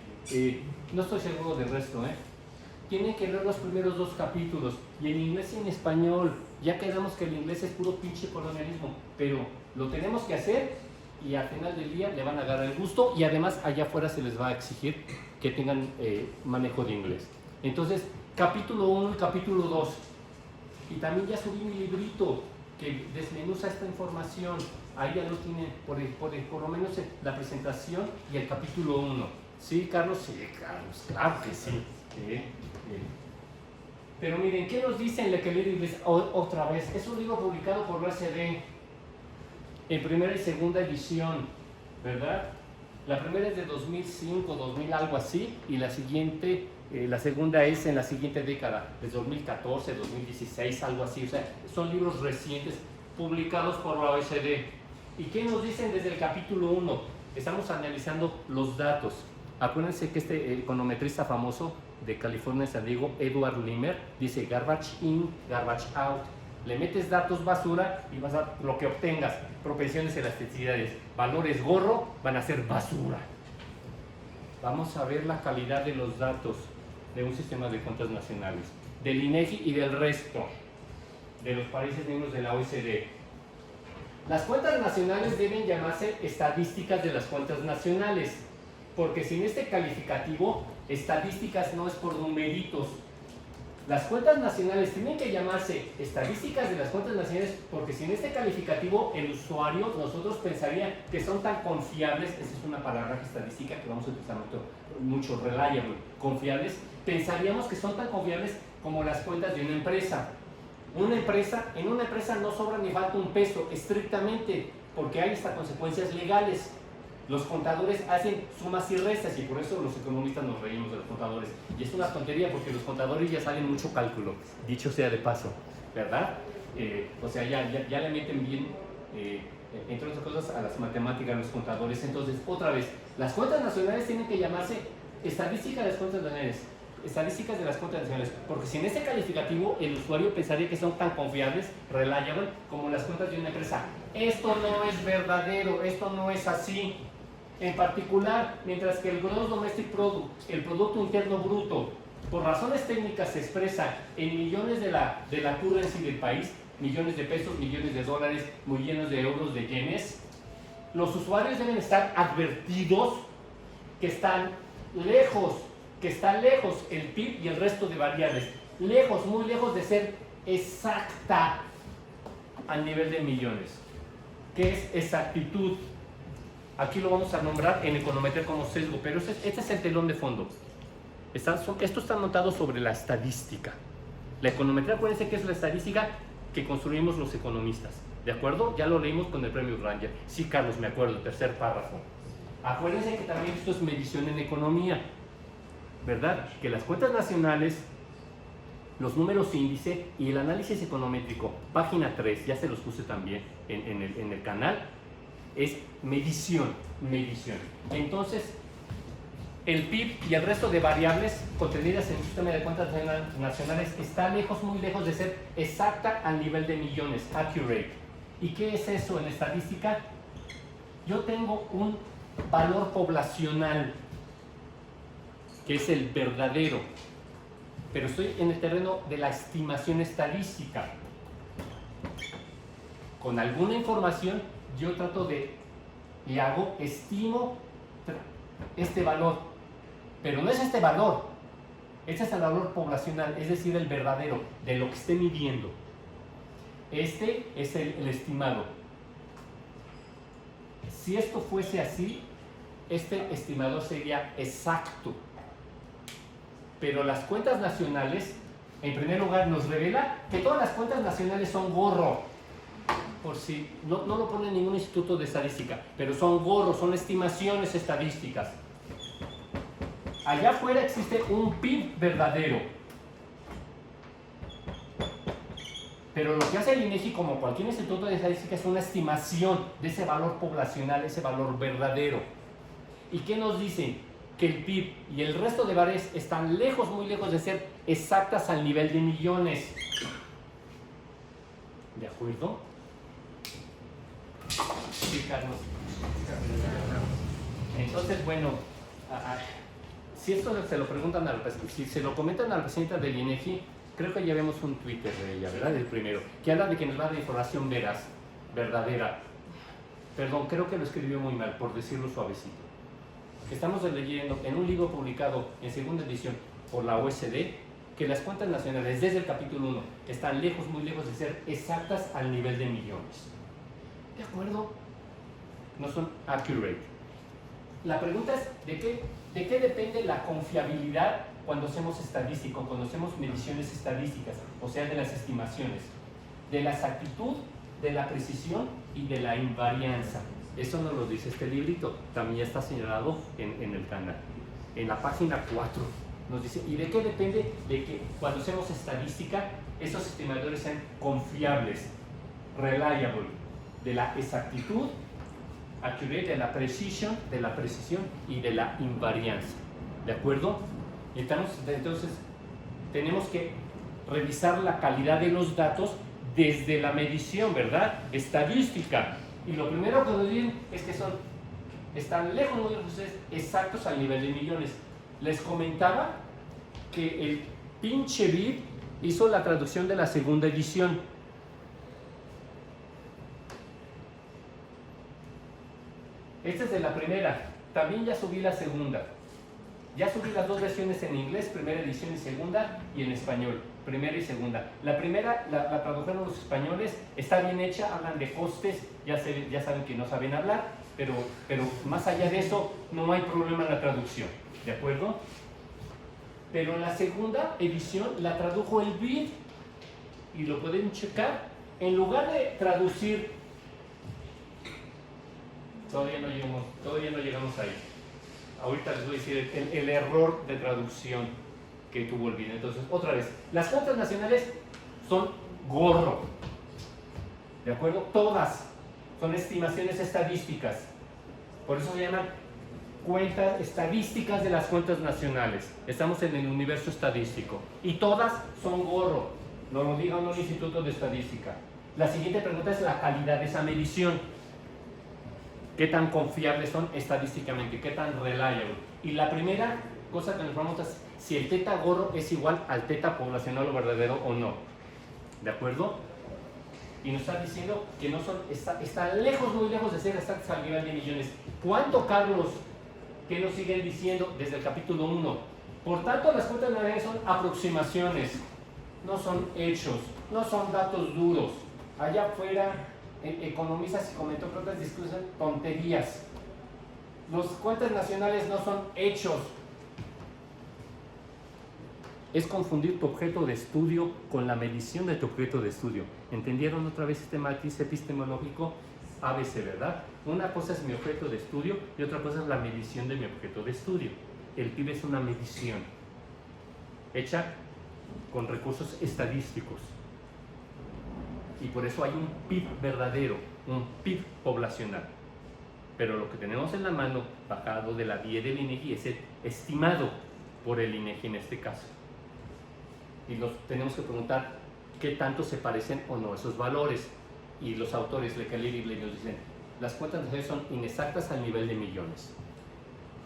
No estoy seguro del resto, Tienen que leer los primeros dos capítulos, y en inglés y en español. Ya quedamos que el inglés es puro pinche colonialismo, pero lo tenemos que hacer, y al final del día le van a agarrar el gusto, y además allá afuera se les va a exigir que tengan manejo de inglés. Entonces, capítulo 1 y capítulo 2. Y también ya subí mi librito que desmenuza esta información. Ahí ya lo tienen, por lo menos la presentación y el capítulo 1. ¿Sí, Carlos? Sí, Carlos, claro que sí. Pero miren, ¿qué nos dice en Lequeler Inglés otra vez? Es un libro publicado por RCD en primera y segunda edición, ¿verdad? La primera es de 2005, 2000, algo así, y la siguiente, la segunda es en la siguiente década, de 2014, 2016, algo así. O sea, son libros recientes publicados por la OECD. ¿Y qué nos dicen desde el capítulo 1? Estamos analizando los datos. Acuérdense que este econometrista famoso de California, San Diego, Edward Limer, dice garbage in, garbage out. Le metes datos basura y vas a lo que obtengas, propensiones, elasticidades, valores gorro, van a ser basura. Vamos a ver la calidad de los datos de un sistema de cuentas nacionales, del INEGI y del resto de los países miembros de la OECD. Las cuentas nacionales deben llamarse estadísticas de las cuentas nacionales. Porque sin este calificativo, estadísticas no es por numeritos. Las cuentas nacionales tienen que llamarse estadísticas de las cuentas nacionales porque sin este calificativo el usuario, nosotros pensaría que son tan confiables, esa es una palabra estadística que vamos a utilizar mucho reliable, confiables, pensaríamos que son tan confiables como las cuentas de una empresa. En una empresa no sobra ni falta un peso, estrictamente, porque hay hasta consecuencias legales. Los contadores hacen sumas y restas y por eso los economistas nos reímos de los contadores. Y es una tontería porque los contadores ya saben mucho cálculo, dicho sea de paso, ¿verdad? O sea, ya le meten bien, entre otras cosas, a las matemáticas los contadores. Entonces, otra vez, las cuentas nacionales tienen que llamarse estadísticas de las cuentas nacionales. Estadísticas de las cuentas nacionales, porque sin este calificativo el usuario pensaría que son tan confiables, reliable, como las cuentas de una empresa. Esto no es verdadero, esto no es así. En particular, mientras que el Gross Domestic Product, el Producto Interno Bruto, por razones técnicas se expresa en millones de la currency del país, millones de pesos, millones de dólares, millones de euros, de yenes, los usuarios deben estar advertidos que está lejos el PIB y el resto de variables, lejos, muy lejos de ser exacta al nivel de millones. ¿Qué es exactitud? Aquí lo vamos a nombrar en econometría como sesgo, pero este es el telón de fondo. Esto está montado sobre la estadística. La econometría, acuérdense que es la estadística que construimos los economistas. ¿De acuerdo? Ya lo leímos con el premio Granger. Sí, Carlos, me acuerdo, tercer párrafo. Acuérdense que también esto es medición en economía, ¿verdad? Que las cuentas nacionales, los números índice y el análisis econométrico, página 3, ya se los puse también en el canal, es medición. Entonces, el PIB y el resto de variables contenidas en el sistema de cuentas nacionales está lejos, muy lejos de ser exacta al nivel de millones, accurate. ¿Y qué es eso en estadística? Yo tengo un valor poblacional, que es el verdadero, pero estoy en el terreno de la estimación estadística. Con alguna información yo estimo este valor, pero no es este valor, este es el valor poblacional, es decir, el verdadero, de lo que esté midiendo. Este es el estimado. Si esto fuese así, este estimador sería exacto. Pero las cuentas nacionales, en primer lugar, nos revela que todas las cuentas nacionales son gorro. Por si no lo pone ningún instituto de estadística, pero son gorros, son estimaciones estadísticas. Allá afuera existe un PIB verdadero. Pero lo que hace el INEGI, como cualquier instituto de estadística, es una estimación de ese valor poblacional, ese valor verdadero. ¿Y qué nos dicen? Que el PIB y el resto de variables están lejos, muy lejos de ser exactas al nivel de millones. ¿De acuerdo? Sí, Carlos. Entonces, bueno, si esto se lo preguntan si se lo comentan a la presidenta del INEGI, creo que ya vemos un Twitter de ella, ¿verdad? El primero, que habla de que nos va a dar información veraz, verdadera. Perdón, creo que lo escribió muy mal, por decirlo suavecito. Estamos leyendo en un libro publicado en segunda edición por la OECD que las cuentas nacionales desde el capítulo 1 están lejos, muy lejos de ser exactas al nivel de millones. ¿De acuerdo? No son accurate. La pregunta es, ¿de qué depende la confiabilidad cuando hacemos estadística, cuando hacemos mediciones estadísticas, o sea, de las estimaciones? De la exactitud, de la precisión y de la invarianza. Eso nos lo dice este librito, también está señalado en el canal. En la página 4 nos dice, ¿y de qué depende? De que cuando hacemos estadística, esos estimadores sean confiables, reliable, de la exactitud, accurate, de la precisión y de la invarianza. ¿De acuerdo? Entonces, tenemos que revisar la calidad de los datos desde la medición, ¿verdad? Estadística. Y lo primero que nos dicen es que están lejos, muy lejos, exactos al nivel de millones. Les comentaba que el pinche Vid hizo la traducción de la segunda edición. Esta es de la primera. también ya subí la segunda. Ya subí las dos versiones en inglés, primera edición y segunda, y en español, primera y segunda. La primera la tradujeron los españoles, está bien hecha, hablan de costes, ya saben que no saben hablar, pero más allá de eso no hay problema en la traducción, ¿de acuerdo? Pero en la segunda edición la tradujo el BID, y lo pueden checar. En lugar de traducir, todavía no llegamos ahí. Ahorita les voy a decir el error de traducción que tuvo el BID. Entonces, otra vez, las cuentas nacionales son gorro, ¿de acuerdo? Todas son estimaciones estadísticas, por eso se llaman cuentas estadísticas de las cuentas nacionales. Estamos en el universo estadístico y todas son gorro, no lo diga un instituto de estadística. La siguiente pregunta es la calidad de esa medición. ¿Qué tan confiables son estadísticamente? ¿Qué tan reliable? Y la primera cosa que nos pregunta es si el teta gorro es igual al teta poblacional o verdadero o no. ¿De acuerdo? Y nos está diciendo que no son, está lejos, muy lejos de ser exactos al nivel de millones. ¿Cuánto, Carlos? ¿Qué nos siguen diciendo desde el capítulo 1? Por tanto, las cuentas nacionales son aproximaciones, no son hechos, no son datos duros. Allá afuera, economistas y comentó que otras discusiones tonterías. Las cuentas nacionales no son hechos. Es confundir tu objeto de estudio con la medición de tu objeto de estudio. ¿Entendieron otra vez este matiz epistemológico? ABC, ¿verdad? Una cosa es mi objeto de estudio y otra cosa es la medición de mi objeto de estudio. El PIB es una medición hecha con recursos estadísticos. Y por eso hay un PIB verdadero, un PIB poblacional. Pero lo que tenemos en la mano, bajado de la guía del INEGI, es el estimado por el INEGI en este caso. Y nos tenemos que preguntar qué tanto se parecen o no esos valores. Y los autores, Leclerc y Bley, nos dicen, las cuentas nacionales son inexactas al nivel de millones.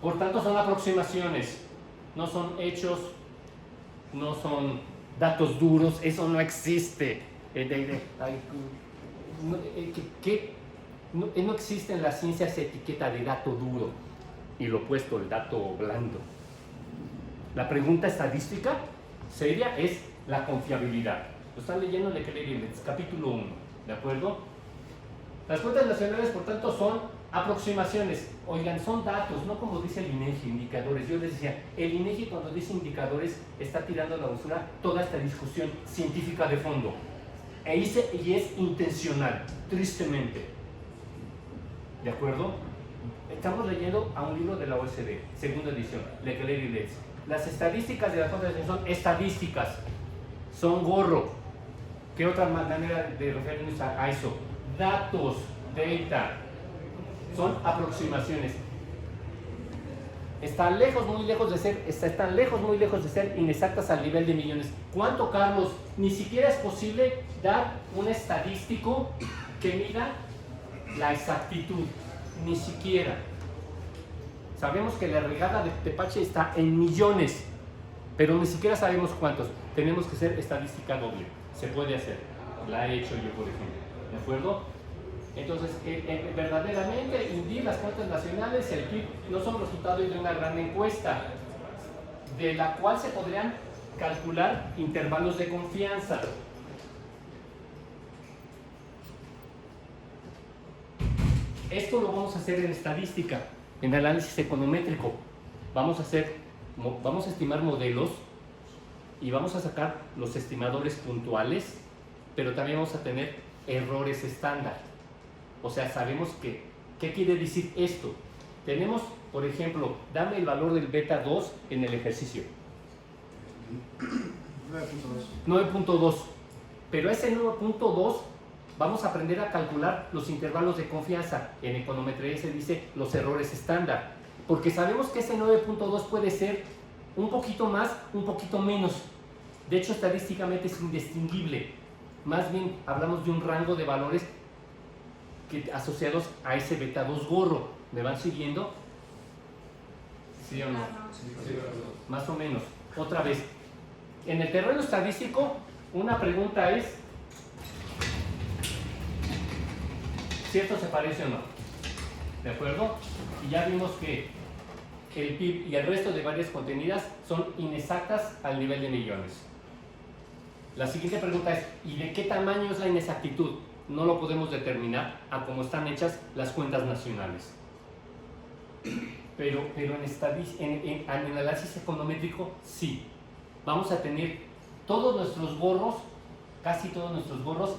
Por tanto, son aproximaciones, no son hechos, no son datos duros, eso no existe. No existe en la ciencia esa etiqueta de dato duro y lo opuesto, el dato blando. La pregunta estadística seria es la confiabilidad. Lo están leyendo en Leclerc, capítulo 1, ¿de acuerdo? Las cuentas nacionales, por tanto, son aproximaciones. Oigan, son datos, no como dice el INEGI, indicadores. Yo les decía, el INEGI cuando dice indicadores está tirando a la basura toda esta discusión científica de fondo. Y es intencional, tristemente. ¿De acuerdo? Estamos leyendo a un libro de la OECD, segunda edición, Leclerc y Letts. Las estadísticas de las cuentas nacionales son estadísticas, son gorro. ¿Qué otra manera de referirnos a eso? Datos, data, son aproximaciones. Están lejos, muy lejos de ser inexactas al nivel de millones. ¿Cuánto, Carlos? Ni siquiera es posible dar un estadístico que mida la exactitud, ni siquiera. Sabemos que la regada de Tepache está en millones, pero ni siquiera sabemos cuántos. Tenemos que hacer estadística doble. Se puede hacer. La he hecho yo, por ejemplo. ¿De acuerdo? Entonces, verdaderamente, INDIR, las cuentas nacionales, el PIB, no son resultados de una gran encuesta, de la cual se podrían calcular intervalos de confianza. Esto lo vamos a hacer en estadística, en análisis econométrico. Vamos a estimar modelos y vamos a sacar los estimadores puntuales, pero también vamos a tener errores estándar. O sea, sabemos qué quiere decir esto. Tenemos, por ejemplo, dame el valor del beta 2 en el ejercicio. 9.2. Pero ese 9.2 vamos a aprender a calcular los intervalos de confianza. En econometría se dice los errores estándar. Porque sabemos que ese 9.2 puede ser un poquito más, un poquito menos. De hecho, estadísticamente es indistinguible. Más bien, hablamos de un rango de valores asociados a ese beta 2 gorro. ¿Me van siguiendo? ¿Sí o no?
Sí.
Más o menos. Otra vez. En el terreno estadístico, una pregunta es si esto se parece o no. ¿De acuerdo? Y ya vimos que el PIB y el resto de varias contenidas son inexactas al nivel de millones. La siguiente pregunta es, ¿y de qué tamaño es la inexactitud? No lo podemos determinar a cómo están hechas las cuentas nacionales. Pero en análisis econométrico sí. Vamos a tener todos nuestros gorros, casi todos nuestros gorros,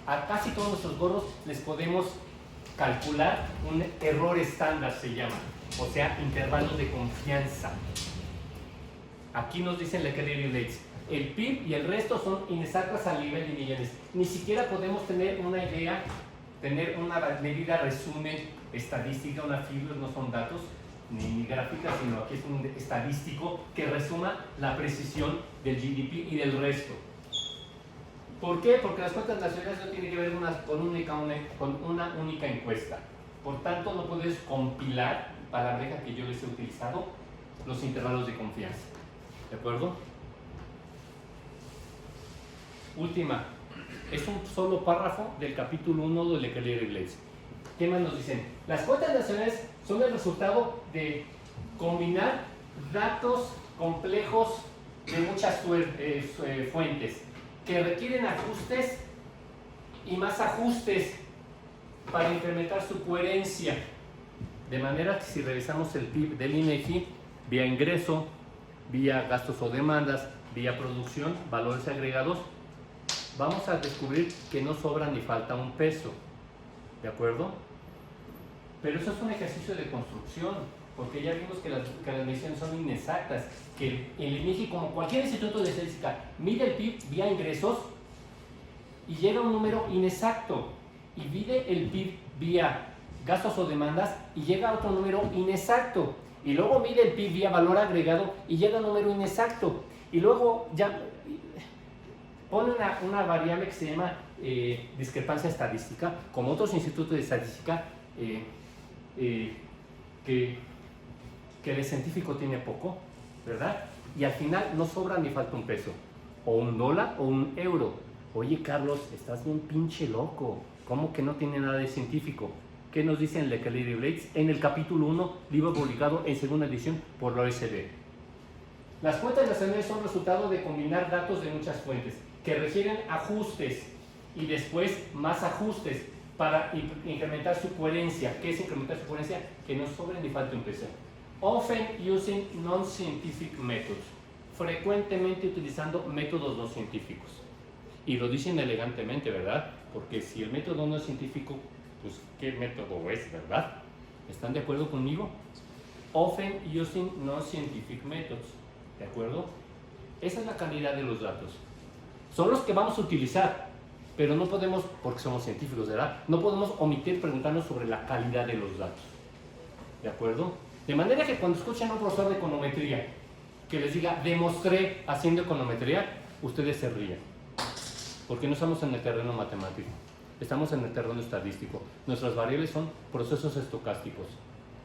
a casi todos nuestros gorros les podemos calcular un error estándar, se llama, o sea, intervalos de confianza. Aquí nos dicen Lekler y Leitz, el PIB y el resto son inexactas al nivel de millones. Ni siquiera podemos tener una idea, tener una medida resumen estadística, una figura, no son datos ni gráficas, sino aquí es un estadístico que resuma la precisión del GDP y del resto. ¿Por qué? Porque las cuentas nacionales no tienen que ver con una única encuesta. Por tanto, no puedes compilar, palabreja que yo les he utilizado, los intervalos de confianza. ¿De acuerdo? Última. Es un solo párrafo del capítulo 1 de Lekler y Leitz. ¿Qué más nos dicen? Las cuentas nacionales son el resultado de combinar datos complejos de muchas fuentes que requieren ajustes y más ajustes para incrementar su coherencia. De manera que si revisamos el PIB del INEGI, vía ingreso, vía gastos o demandas, vía producción, valores agregados, vamos a descubrir que no sobra ni falta un peso. ¿De acuerdo? Pero eso es un ejercicio de construcción, porque ya vimos que las mediciones son inexactas, que el INEGI, como cualquier instituto de estadística, mide el PIB vía ingresos y llega a un número inexacto, y mide el PIB vía gastos o demandas y llega a otro número inexacto, y luego mide el PIB vía valor agregado y llega a un número inexacto, y luego ya pone una variable que se llama discrepancia estadística, como otros institutos de estadística, que el científico tiene poco, ¿verdad? Y al final no sobra ni falta un peso, o un dólar o un euro. Oye, Carlos, estás bien pinche loco. ¿Cómo que no tiene nada de científico? ¿Qué nos dicen Lekler y Leitz en el capítulo 1, libro publicado en segunda edición por la OECD? Las cuentas nacionales son resultado de combinar datos de muchas fuentes que requieren ajustes y después más ajustes para incrementar su coherencia. ¿Qué es incrementar su coherencia? Que no sobre ni falte un peso. Often using non-scientific methods. Frecuentemente utilizando métodos no científicos. Y lo dicen elegantemente, ¿verdad? Porque si el método no es científico, pues ¿qué método es, verdad? ¿Están de acuerdo conmigo? Often using non-scientific methods. ¿De acuerdo? Esa es la calidad de los datos. Son los que vamos a utilizar, pero no podemos, porque somos científicos, ¿verdad? No podemos omitir preguntarnos sobre la calidad de los datos. ¿De acuerdo? De manera que cuando escuchen a un profesor de econometría que les diga, demostré haciendo econometría, ustedes se ríen. Porque no estamos en el terreno matemático, estamos en el terreno estadístico. Nuestras variables son procesos estocásticos,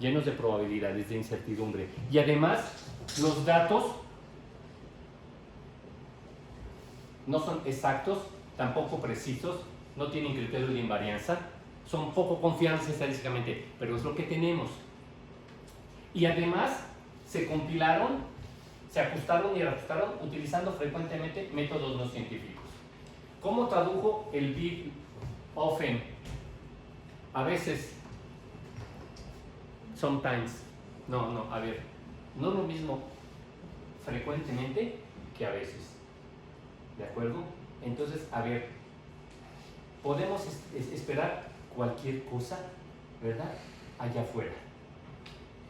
llenos de probabilidades, de incertidumbre. Y además, los datos no son exactos, tampoco precisos, no tienen criterio de invarianza, son poco confiables estadísticamente, pero es lo que tenemos. Y además se compilaron, se ajustaron y reajustaron utilizando frecuentemente métodos no científicos. ¿Cómo tradujo el big often? A veces, sometimes, no es lo mismo frecuentemente que a veces. ¿De acuerdo? Entonces, a ver, podemos esperar cualquier cosa, ¿verdad? Allá afuera.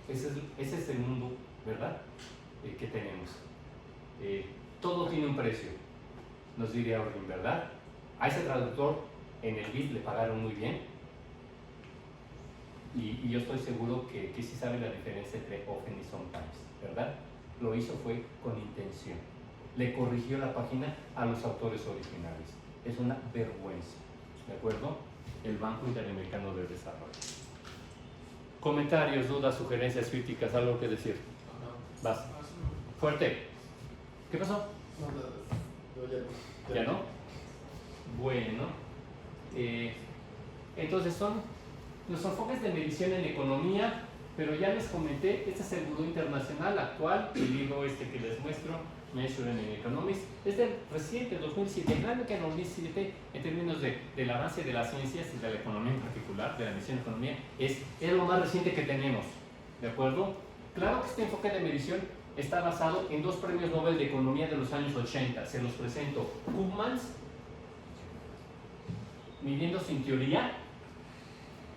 Ese es el mundo, ¿verdad? Que tenemos. Todo tiene un precio, nos diría Orrin, ¿verdad? A ese traductor en el BIT le pagaron muy bien. Y yo estoy seguro que sí sabe la diferencia entre often y sometimes, ¿verdad? Lo hizo fue con intención. Le corrigió la página a los autores originales. Es una vergüenza, ¿de acuerdo? El Banco Interamericano de Desarrollo. Comentarios, dudas, sugerencias, críticas, algo que decir. Vas. Fuerte. ¿Qué pasó? ¿Ya no? Bueno. Entonces son los enfoques de medición en economía Pero ya les comenté, este es el Buró Internacional actual, el libro este que les muestro, Measuring in Economics, es del reciente, 2007, claro que en 2007, en términos del avance de las ciencias y de la economía en particular, de la medición de economía, es lo más reciente que tenemos, ¿de acuerdo? Claro que este enfoque de medición está basado en 2 premios Nobel de Economía de los años 80, se los presento. Koopmans, midiendo sin teoría,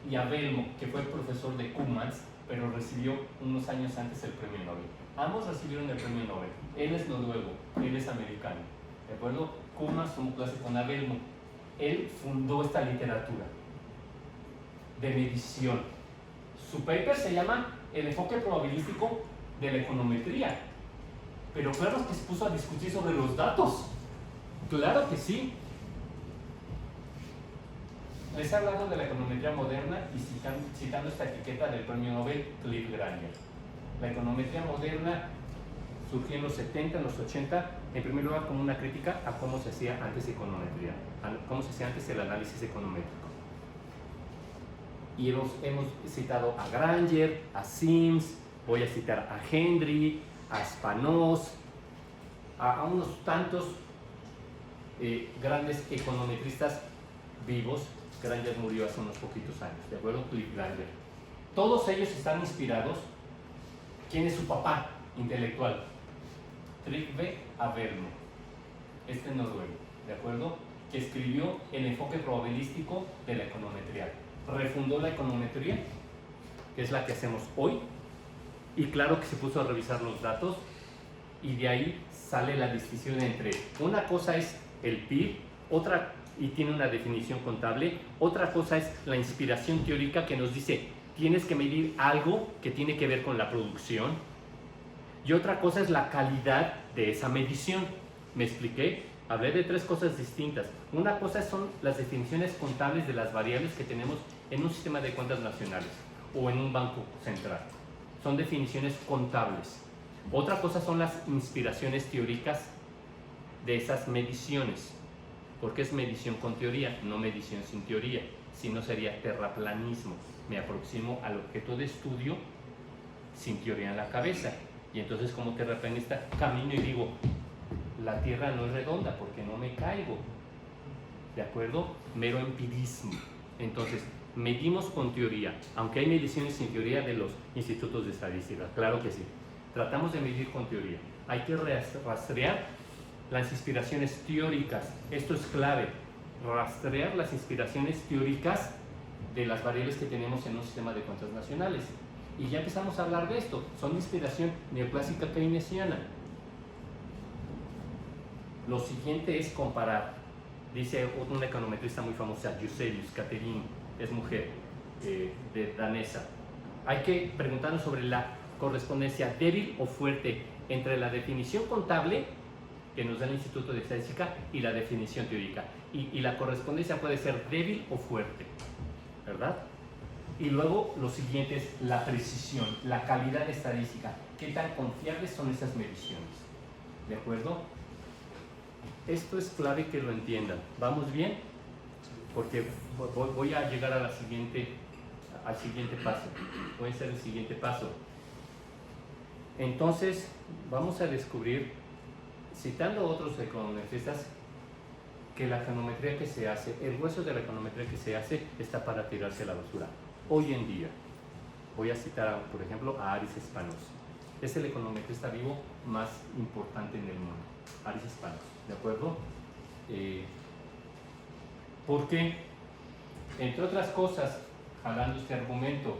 y Abelmo, que fue profesor de Koopmans, pero recibió unos años antes el premio Nobel. Ambos recibieron el premio Nobel. Él es noruego, él es americano. ¿De acuerdo? Koopmans tomó clase con Abelmo. Él fundó esta literatura de medición. Su paper se llama El enfoque probabilístico de la econometría. Pero claro que se puso a discutir sobre los datos. Claro que sí. Les he hablado de la econometría moderna y citando esta etiqueta del premio Nobel Cliff Granger. La econometría moderna surgió en los 70, en los 80, en primer lugar como una crítica a cómo se hacía antes econometría, a cómo se hacía antes el análisis econométrico. Y hemos citado a Granger, a Sims, voy a citar a Hendry, a Spanos, a unos tantos grandes econometristas vivos. Granger murió hace unos poquitos años, ¿de acuerdo? Cliff Granger. Todos ellos están inspirados. ¿Quién es su papá intelectual? Trygve Averno, este noruego, ¿de acuerdo? Que escribió el enfoque probabilístico de la econometría. Refundó la econometría, que es la que hacemos hoy, y claro que se puso a revisar los datos, y de ahí sale la distinción entre una cosa es el PIB, otra, y tiene una definición contable, otra cosa es la inspiración teórica que nos dice tienes que medir algo que tiene que ver con la producción, y otra cosa es la calidad de esa medición. ¿Me expliqué? Hablé de 3 cosas distintas. Una cosa son las definiciones contables de las variables que tenemos en un sistema de cuentas nacionales o en un banco central. Son definiciones contables. Otra cosa son las inspiraciones teóricas de esas mediciones, porque es medición con teoría, no medición sin teoría. Si no sería terraplanismo. Me aproximo al objeto de estudio sin teoría en la cabeza. Y entonces como terraplanista camino y digo, la Tierra no es redonda porque no me caigo. ¿De acuerdo? Mero empirismo. Entonces, medimos con teoría, aunque hay mediciones sin teoría de los institutos de estadística, claro que sí. Tratamos de medir con teoría. Hay que rastrear las inspiraciones teóricas. Esto es clave. Rastrear las inspiraciones teóricas de las variables que tenemos en un sistema de cuentas nacionales. Y ya empezamos a hablar de esto. Son de inspiración neoclásica keynesiana. Lo siguiente es comparar. Dice una econometrista muy famosa, Joselius, Catherine, es mujer, danesa. Hay que preguntarnos sobre la correspondencia débil o fuerte entre la definición contable que nos da el Instituto de Estadística y la definición teórica. Y la correspondencia puede ser débil o fuerte, ¿verdad? Y luego lo siguiente es la precisión, la calidad estadística. ¿Qué tan confiables son esas mediciones? ¿De acuerdo? Esto es clave que lo entiendan. ¿Vamos bien? Porque voy a llegar a al siguiente paso. Voy a hacer el siguiente paso. Entonces, vamos a descubrir, citando a otros econometristas, que la econometría que se hace, el grueso de la econometría que se hace está para tirarse a la basura. Hoy en día, voy a citar, por ejemplo, a Aris Spanos. Es el econometrista vivo más importante en el mundo. Aris Spanos, ¿de acuerdo? Porque, entre otras cosas, jalando este argumento,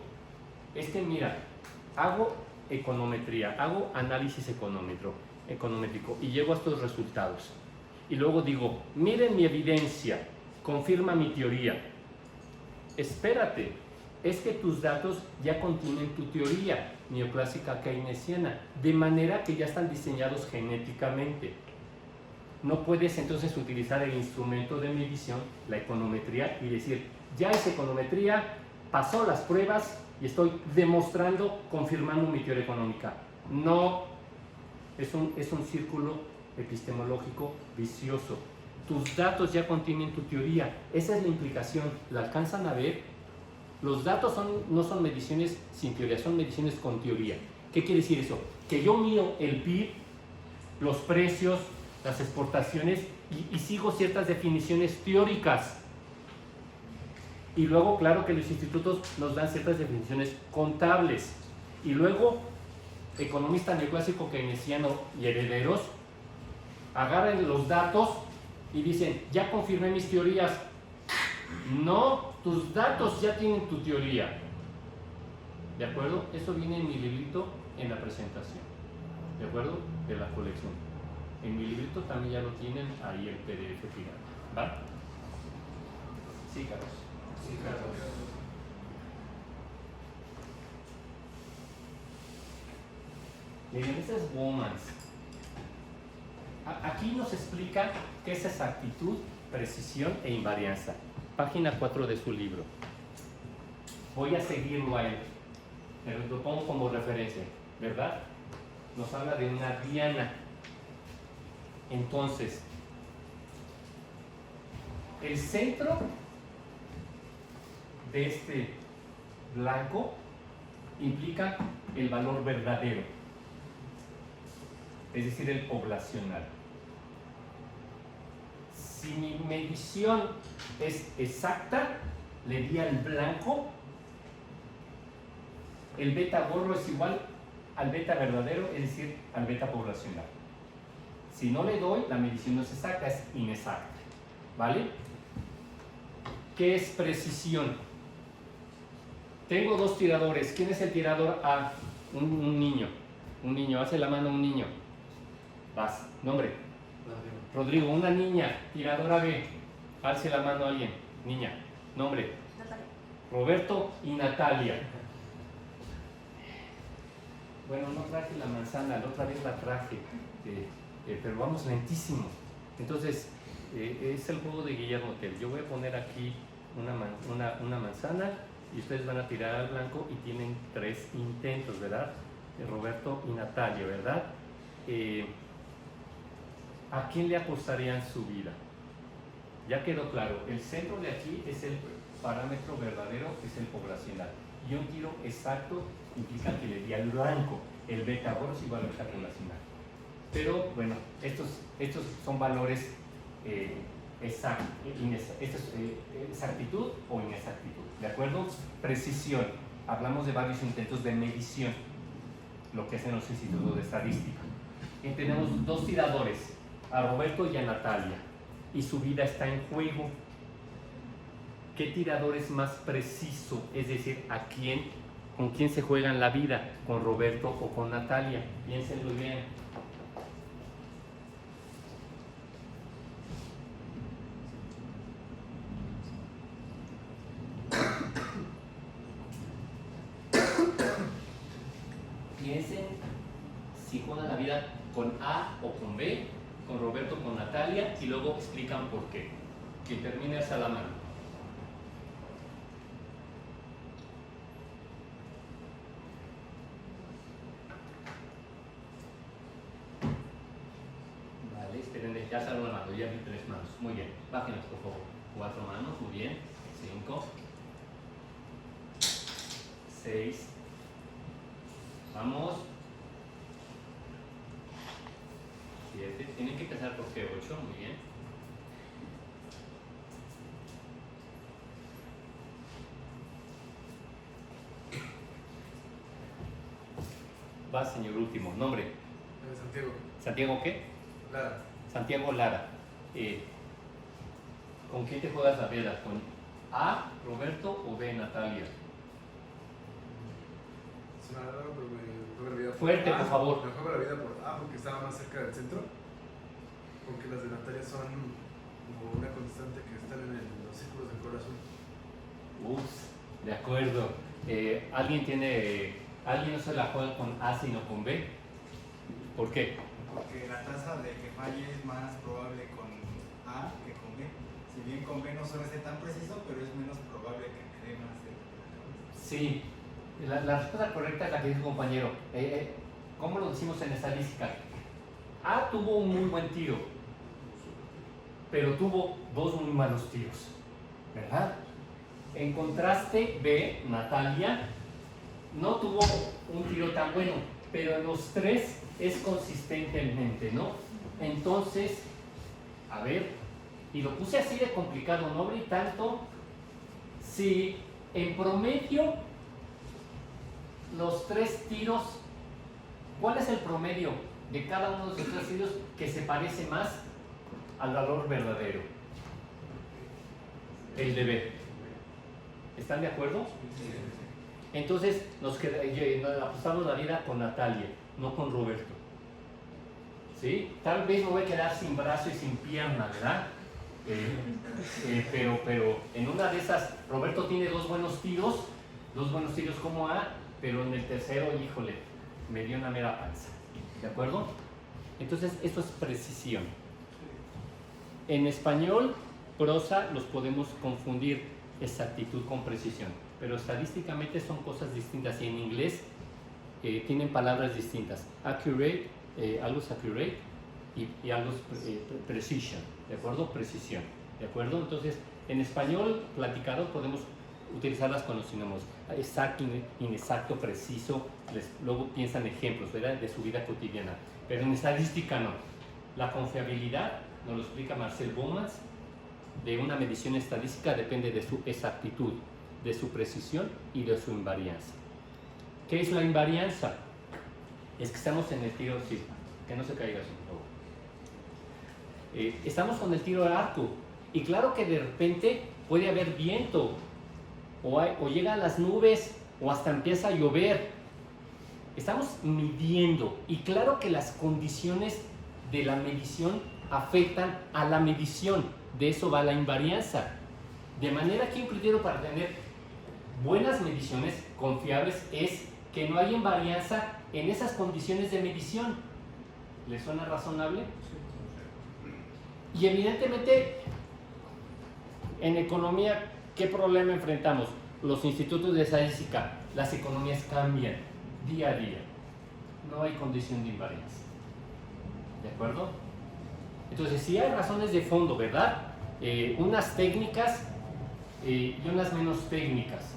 es que mira, hago econometría, hago análisis econométrico y llego a estos resultados. Y luego digo, miren mi evidencia, confirma mi teoría. Espérate, es que tus datos ya contienen tu teoría neoclásica keynesiana, de manera que ya están diseñados genéticamente. No puedes entonces utilizar el instrumento de medición, la econometría, y decir, ya es econometría, pasó las pruebas y estoy demostrando, confirmando mi teoría económica. No, es un círculo epistemológico vicioso. Tus datos ya contienen tu teoría. Esa es la implicación. ¿La alcanzan a ver? Los datos no son mediciones sin teoría, son mediciones con teoría. ¿Qué quiere decir eso? Que yo mido el PIB, los precios, las exportaciones y sigo ciertas definiciones teóricas. Y luego, claro que los institutos nos dan ciertas definiciones contables. Y luego, economista neoclásico, keynesiano y herederos agarran los datos y dicen, ya confirmé mis teorías. No, tus datos ya tienen tu teoría. ¿De acuerdo? Eso viene en mi librito en la presentación. ¿De acuerdo? De la colección. En mi librito también ya lo tienen ahí el PDF final. ¿Va? Sí, Carlos.
Sí, claro.
Miren, esta es Womans. Aquí nos explica qué es exactitud, precisión e invarianza. Página 4 de su libro. Voy a seguirlo a él. Pero lo pongo como referencia, ¿verdad? Nos habla de una diana. Entonces, el centro de este blanco implica el valor verdadero, es decir, el poblacional. Si mi medición es exacta, le di al blanco, el beta gorro es igual al beta verdadero, es decir, al beta poblacional. Si no le doy, la medición no es exacta, es inexacta. ¿Vale? ¿Qué es precisión? Tengo dos tiradores. ¿Quién es el tirador A? Un niño. Un niño. Hace la mano a un niño. Vas. Nombre. Rodrigo. Una niña. Tiradora B. Alce la mano a alguien. Niña. Nombre.
Natalia.
Roberto y Natalia. Bueno, no traje la manzana, la otra vez la traje, pero vamos lentísimo. Entonces, es el juego de Guillermo Tell. Yo voy a poner aquí una manzana y ustedes van a tirar al blanco y tienen 3 intentos, ¿verdad? Roberto y Natalia, ¿verdad? ¿A quién le apostarían su vida? Ya quedó claro, el centro de aquí es el parámetro verdadero, es el poblacional. Y un tiro exacto implica que le di al blanco, el beta gorro es igual al beta poblacional. Pero bueno, estos son valores exactos, exactitud o inexactitud, ¿de acuerdo? Precisión, hablamos de varios intentos de medición, lo que hacen los institutos de estadística. Y tenemos 2 tiradores, a Roberto y a Natalia, y su vida está en juego. ¿Qué tirador es más preciso? Es decir, ¿con quién se juegan la vida? ¿Con Roberto o con Natalia? Piénsenlo bien. Piensen si juegan la vida con A o con B, con Roberto o con Natalia, y luego explican por qué. Quien termine alza la mano. Vale, esperen, ya salió una mano, ya vi 3 manos. Muy bien, bájenos por favor. 4 manos, muy bien. 5, 6. Vamos. 7. Tienen que empezar por qué 8, muy bien. Va, señor último. Nombre.
Santiago.
¿Santiago qué?
Lara.
Santiago Lara. ¿Con quién te juegas la vida? ¿Con A, Roberto o B, Natalia?
Es una larga, pero me juego la vida por
Fuerte,
A.
por favor.
Me juego la vida por A porque estaba más cerca del centro. Porque las de Natalia son como una constante que están en los círculos del corazón.
Ups, de acuerdo. ¿Alguien no se la juega con A sino con B? ¿Por qué?
Porque la tasa de que falle es más probable con A que con B. Si bien con B no suele ser tan preciso, pero es menos probable que me dé más de...
Sí, la respuesta correcta es la que dijo el compañero. ¿Cómo lo decimos en estadística? A tuvo un muy buen tiro, pero tuvo 2 muy malos tiros, ¿verdad? En contraste, B, Natalia, no tuvo un tiro tan bueno, pero en los tres es consistentemente, ¿no? Entonces, a ver, y lo puse así de complicado, no abrí tanto. Si en promedio los tres tiros, ¿cuál es el promedio de cada uno de esos tres tiros que se parece más al valor verdadero? El de B. ¿Están de acuerdo? Entonces nos apostamos la vida con Natalia, no con Roberto. ¿Sí? Tal vez me voy a quedar sin brazo y sin pierna, ¿verdad? Pero en una de esas, Roberto tiene dos buenos tiros como A, pero en el tercero, híjole, me dio una mera panza. ¿De acuerdo? Entonces, esto es precisión. En español, prosa, los podemos confundir exactitud con precisión, pero estadísticamente son cosas distintas y en inglés tienen palabras distintas. Accurate, algo es accurate y algo es precision, ¿de acuerdo? Precisión, ¿de acuerdo? Entonces, en español platicado podemos utilizarlas con los sinónimos exacto, inexacto, preciso, luego piensan ejemplos, ¿verdad?, de su vida cotidiana, pero en estadística no. La confiabilidad, nos lo explica Marcel Baumans, de una medición estadística depende de su exactitud, de su precisión y de su invarianza. ¿Qué es la invarianza? Es que estamos en el tiro, sí, que no se caiga, por favor. Estamos con el tiro al arco y claro que de repente puede haber viento o llegan las nubes o hasta empieza a llover. Estamos midiendo y claro que las condiciones de la medición afectan a la medición. De eso va la invarianza. De manera que un criterio para tener buenas mediciones confiables es que no hay invarianza en esas condiciones de medición. ¿Les suena razonable? Y evidentemente en economía, ¿qué problema enfrentamos? Los institutos de estadística, las economías cambian día a día. No hay condición de invarianza. ¿De acuerdo? Entonces, sí hay razones de fondo, ¿verdad? Unas técnicas y unas menos técnicas,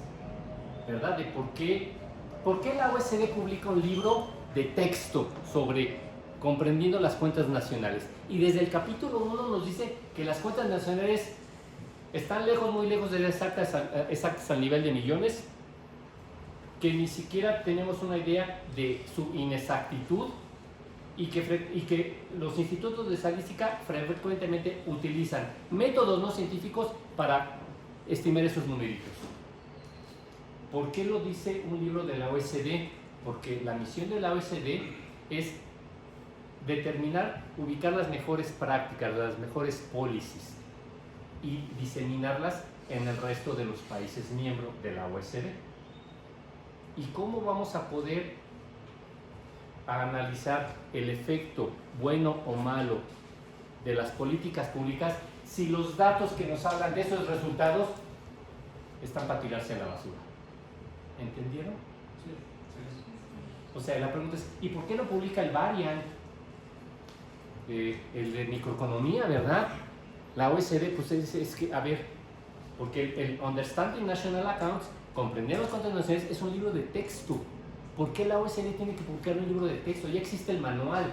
¿verdad? De por qué la OECD publica un libro de texto sobre comprendiendo las cuentas nacionales. Y desde el capítulo 1 nos dice que las cuentas nacionales están lejos, muy lejos de exactas al nivel de millones, que ni siquiera tenemos una idea de su inexactitud y que los institutos de estadística frecuentemente utilizan métodos no científicos para estimar esos numeritos. ¿Por qué lo dice un libro de la OECD? Porque la misión de la OECD es determinar, ubicar las mejores prácticas, las mejores policies y diseminarlas en el resto de los países miembros de la OECD. ¿Y cómo vamos a poder analizar el efecto bueno o malo de las políticas públicas si los datos que nos hablan de esos resultados están para tirarse a la basura? ¿Entendieron?
Sí.
O sea, la pregunta es, ¿y por qué no publica el Varian? El de microeconomía, ¿verdad? La OECD, pues es que, a ver, porque el Understanding National Accounts, comprender los cuentas nacionales, es un libro de texto. ¿Por qué la OECD tiene que publicar un libro de texto? Ya existe el manual,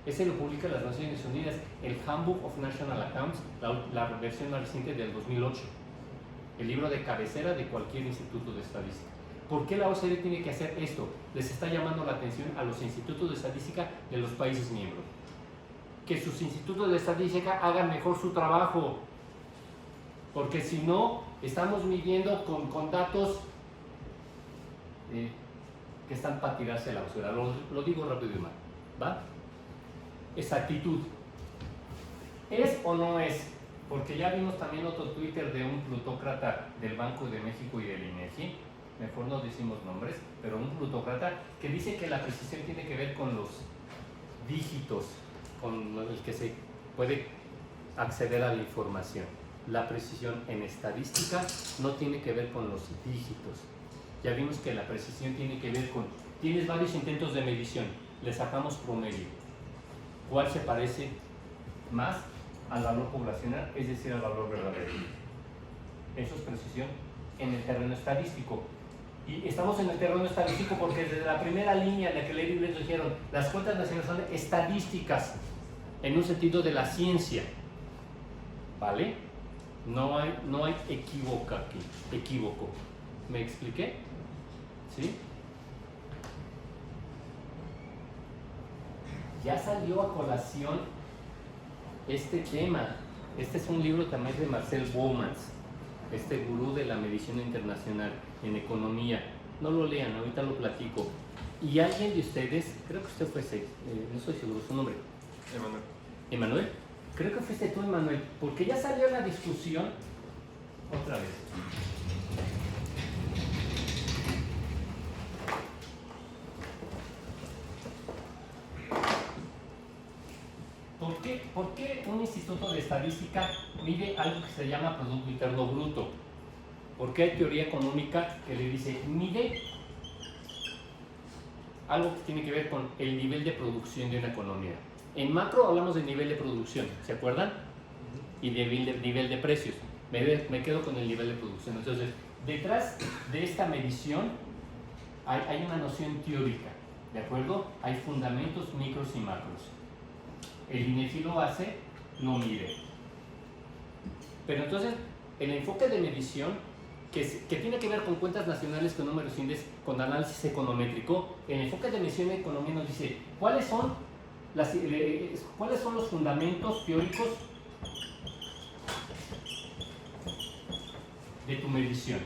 ese lo publica las Naciones Unidas, el Handbook of National Accounts, la versión más reciente del 2008, el libro de cabecera de cualquier instituto de estadística. ¿Por qué la OECD tiene que hacer esto? Les está llamando la atención a los institutos de estadística de los países miembros. Que sus institutos de estadística hagan mejor su trabajo, porque si no, estamos midiendo con datos que están para tirarse a la basura. Lo digo rápido y mal, ¿va? Exactitud. ¿Es o no es? Porque ya vimos también otro Twitter de un plutócrata del Banco de México y del INEGI, mejor no decimos nombres, pero un plutócrata que dice que la precisión tiene que ver con los dígitos con el que se puede acceder a la información. La precisión en estadística no tiene que ver con los dígitos. Ya vimos que la precisión tiene que ver con, tienes varios intentos de medición, le sacamos promedio. ¿Cuál se parece más al valor poblacional, es decir, al valor verdadero? ¿Eso es precisión? en el terreno estadístico. Y estamos en el terreno estadístico porque desde la primera línea en la que Lady Blades dijeron, las cuentas nacionales son estadísticas en un sentido de la ciencia, ¿vale? No hay equívoco aquí, equívoco. ¿Me expliqué? ¿Sí? Ya salió a colación este tema. Este es un libro también de Marcel Boumans, este gurú de la medición internacional en economía. No lo lean, ahorita lo platico. Y alguien de ustedes, creo que usted fue ese, no estoy seguro su nombre.
Emanuel.
¿Emanuel? Creo que fuiste tú, Emanuel, porque ya salió la discusión otra vez. ¿Por qué un instituto de estadística mide algo que se llama Producto Interno Bruto? Porque hay teoría económica que le dice, mide algo que tiene que ver con el nivel de producción de una economía. En macro hablamos de nivel de producción, ¿se acuerdan? Y de nivel de precios. Me quedo con el nivel de producción. Entonces, detrás de esta medición hay una noción teórica, ¿de acuerdo? Hay fundamentos micros y macros. El INEGI lo hace, lo mide. Pero entonces, el enfoque de medición, que tiene que ver con cuentas nacionales, con números índices, con análisis econométrico, el enfoque de medición en economía nos dice cuáles son los fundamentos teóricos de tu medición.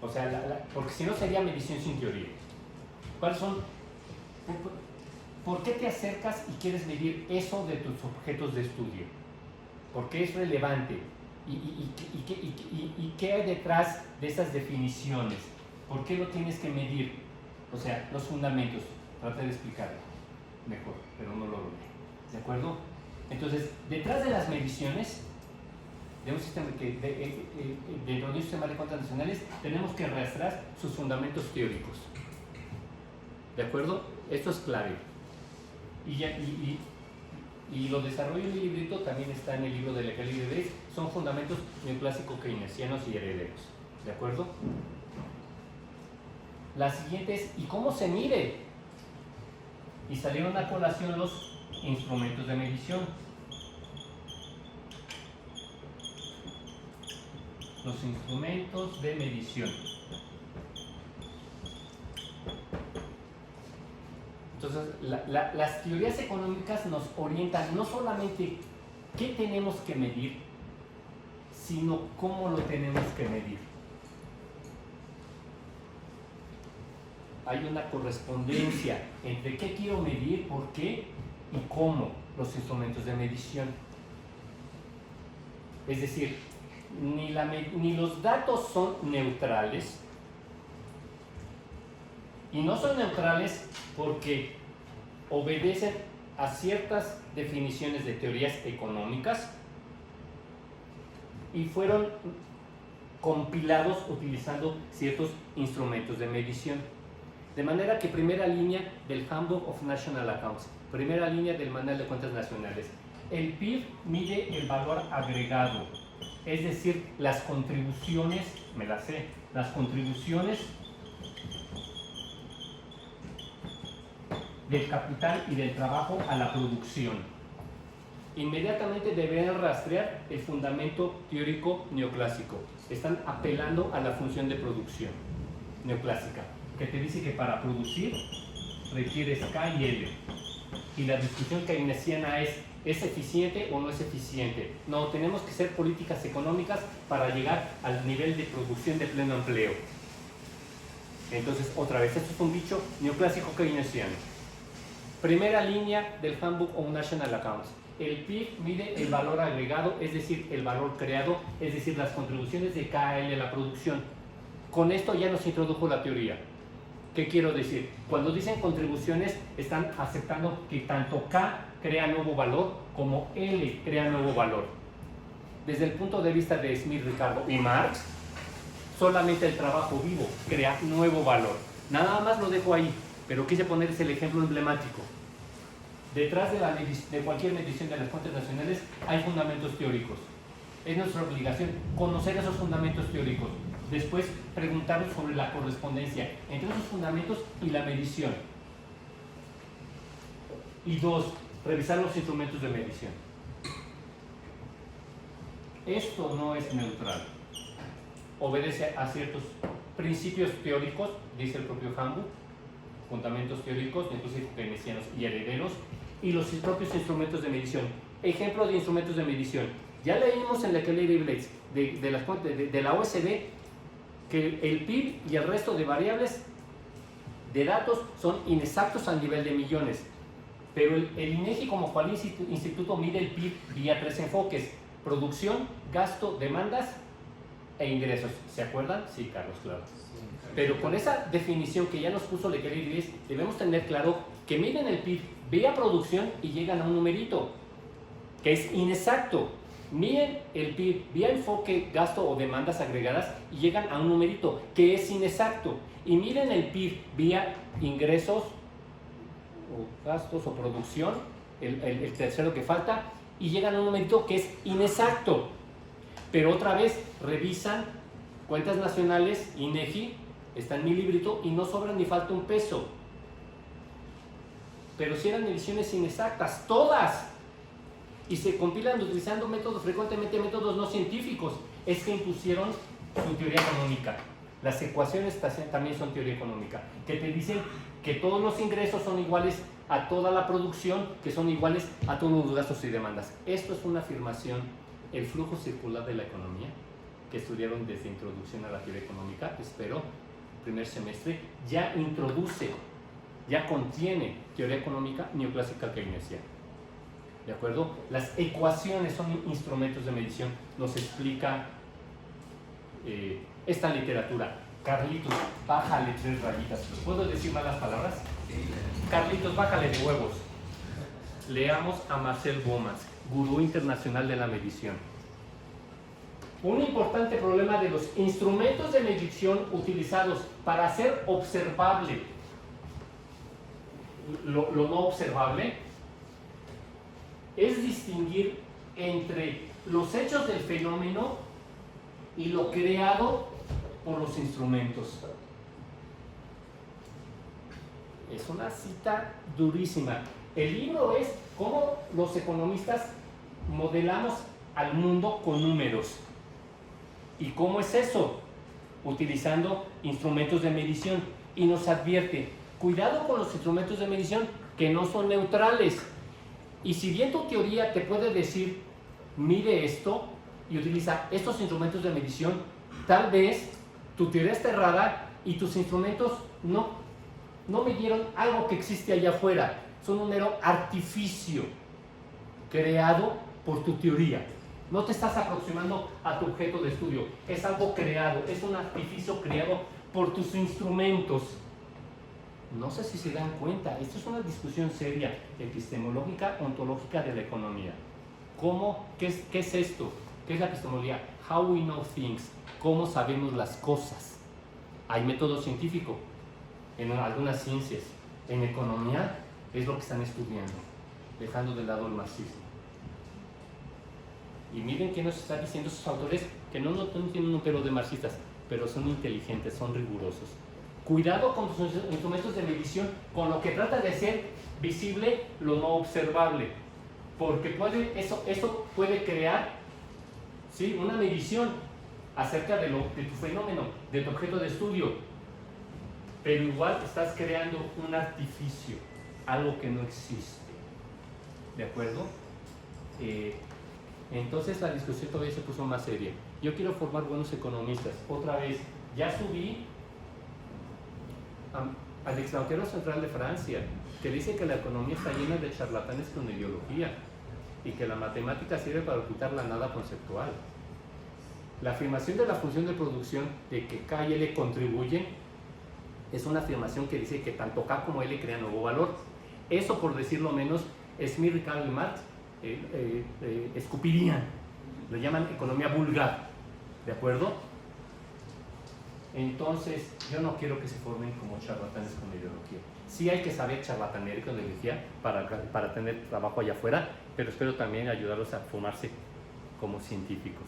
O sea, porque si no sería medición sin teoría. ¿Cuáles son? ¿Por qué te acercas y quieres medir eso de tus objetos de estudio? ¿Por qué es relevante? ¿Y qué hay detrás de esas definiciones? ¿Por qué lo tienes que medir? O sea, los fundamentos. Trata de explicarlo mejor, pero no lo logré. ¿De acuerdo? Entonces, detrás de las mediciones de un sistema dentro de un sistema de cuentas nacionales, tenemos que rastrear sus fundamentos teóricos. ¿De acuerdo? Esto es clave. Y lo desarrollo en mi librito, también está en el libro de la Lady Blades, son fundamentos neoclásicos keynesianos y herederos. ¿De acuerdo? La siguiente es, ¿y cómo se mide? Y salieron a colación los instrumentos de medición. Los instrumentos de medición. Entonces, las teorías económicas nos orientan no solamente qué tenemos que medir, sino cómo lo tenemos que medir. Hay una correspondencia entre qué quiero medir, por qué y cómo los instrumentos de medición. Es decir, ni los datos son neutrales, y no son neutrales porque obedecen a ciertas definiciones de teorías económicas y fueron compilados utilizando ciertos instrumentos de medición. De manera que primera línea del Handbook of National Accounts, primera línea del Manual de Cuentas Nacionales, el PIB mide el valor agregado, es decir, las contribuciones, me las sé, las contribuciones del capital y del trabajo a la producción. Inmediatamente deberán rastrear el fundamento teórico neoclásico. Están apelando a la función de producción neoclásica, que te dice que para producir requieres K y L. Y la discusión keynesiana ¿es eficiente o no es eficiente? No, tenemos que hacer políticas económicas para llegar al nivel de producción de pleno empleo. Entonces, otra vez, esto es un dicho neoclásico keynesiano. Primera línea del Handbook of National Accounts. El PIB mide el valor agregado, es decir, el valor creado, es decir, las contribuciones de KL a la producción. Con esto ya nos introdujo la teoría. ¿Qué quiero decir? Cuando dicen contribuciones, están aceptando que tanto K crea nuevo valor como L crea nuevo valor. Desde el punto de vista de Smith, Ricardo y Marx, solamente el trabajo vivo crea nuevo valor. Nada más lo dejo ahí, pero quise ponerles el ejemplo emblemático. Detrás de cualquier medición de las fuentes nacionales hay fundamentos teóricos. Es nuestra obligación conocer esos fundamentos teóricos. Después, preguntarnos sobre la correspondencia entre esos fundamentos y la medición. Y 2, revisar los instrumentos de medición. Esto no es neutral. Obedece a ciertos principios teóricos, dice el propio Hamburg, fundamentos teóricos, inclusive keynesianos y herederos, y los propios instrumentos de medición. Ejemplo de instrumentos de medición. Ya leímos en la que Lady Blades de la OSD que el PIB y el resto de variables de datos son inexactos al nivel de millones. Pero el INEGI como cual instituto mide el PIB vía 3 enfoques: producción, gasto, demandas e ingresos. ¿Se acuerdan? Sí, Carlos, claro. Pero con esa definición que ya nos puso Lekeli Blades, debemos tener claro que miden el PIB vía producción y llegan a un numerito que es inexacto. Miden el PIB vía enfoque, gasto o demandas agregadas y llegan a un numerito que es inexacto. Y miden el PIB vía ingresos o gastos o producción, el tercero que falta, y llegan a un numerito que es inexacto. Pero otra vez revisan cuentas nacionales, INEGI, está en mi librito y no sobra ni falta un peso. Pero si eran mediciones inexactas, todas, y se compilan utilizando métodos, frecuentemente métodos no científicos, es que impusieron su teoría económica. Las ecuaciones también son teoría económica, que te dicen que todos los ingresos son iguales a toda la producción, que son iguales a todos los gastos y demandas. Esto es una afirmación, el flujo circular de la economía, que estudiaron desde introducción a la teoría económica, espero, primer semestre, ya introduce, ya contiene teoría económica neoclásica keynesiana. ¿De acuerdo? Las ecuaciones son instrumentos de medición, nos explica esta literatura. Carlitos, bájale 3 rayitas. ¿Puedo decir malas palabras? Carlitos, bájale de huevos. Leamos a Marcel Bomas, gurú internacional de la medición. Un importante problema de los instrumentos de medición utilizados para hacer observable lo no observable es distinguir entre los hechos del fenómeno y lo creado por los instrumentos. Es una cita durísima. El libro es cómo los economistas modelamos al mundo con números. ¿Y cómo es eso? Utilizando instrumentos de medición. Y nos advierte, cuidado con los instrumentos de medición que no son neutrales. Y si bien tu teoría te puede decir, mide esto y utiliza estos instrumentos de medición, tal vez tu teoría está errada y tus instrumentos no midieron algo que existe allá afuera. Son un mero artificio creado por tu teoría. No te estás aproximando a tu objeto de estudio. Es algo creado, es un artificio creado por tus instrumentos. No sé si se dan cuenta, esto es una discusión seria, epistemológica, ontológica de la economía. ¿Qué es esto? ¿Qué es la epistemología? How we know things, cómo sabemos las cosas. Hay método científico en algunas ciencias, en economía es lo que están estudiando, dejando de lado el marxismo. Y miren qué nos están diciendo esos autores que no tienen un pelo de marxistas, pero son inteligentes, son rigurosos. Cuidado con tus instrumentos de medición, con lo que trata de hacer visible lo no observable, porque eso puede crear, ¿sí?, una medición acerca de tu fenómeno, de tu objeto de estudio, pero igual estás creando un artificio, algo que no existe. ¿De acuerdo? Entonces la discusión todavía se puso más seria. Yo quiero formar buenos economistas. Otra vez, ya subí al extranjero central de Francia, que dice que la economía está llena de charlatanes con ideología y que la matemática sirve para ocultar la nada conceptual. La afirmación de la función de producción de que K y L contribuyen es una afirmación que dice que tanto K como L crean nuevo valor. Eso, por decirlo menos, Smith, Ricardo y Marx escupirían. Lo llaman economía vulgar. ¿De acuerdo? Entonces, yo no quiero que se formen como charlatanes con ideología. Sí hay que saber charlatanear con ideología para tener trabajo allá afuera, pero espero también ayudarlos a formarse como científicos,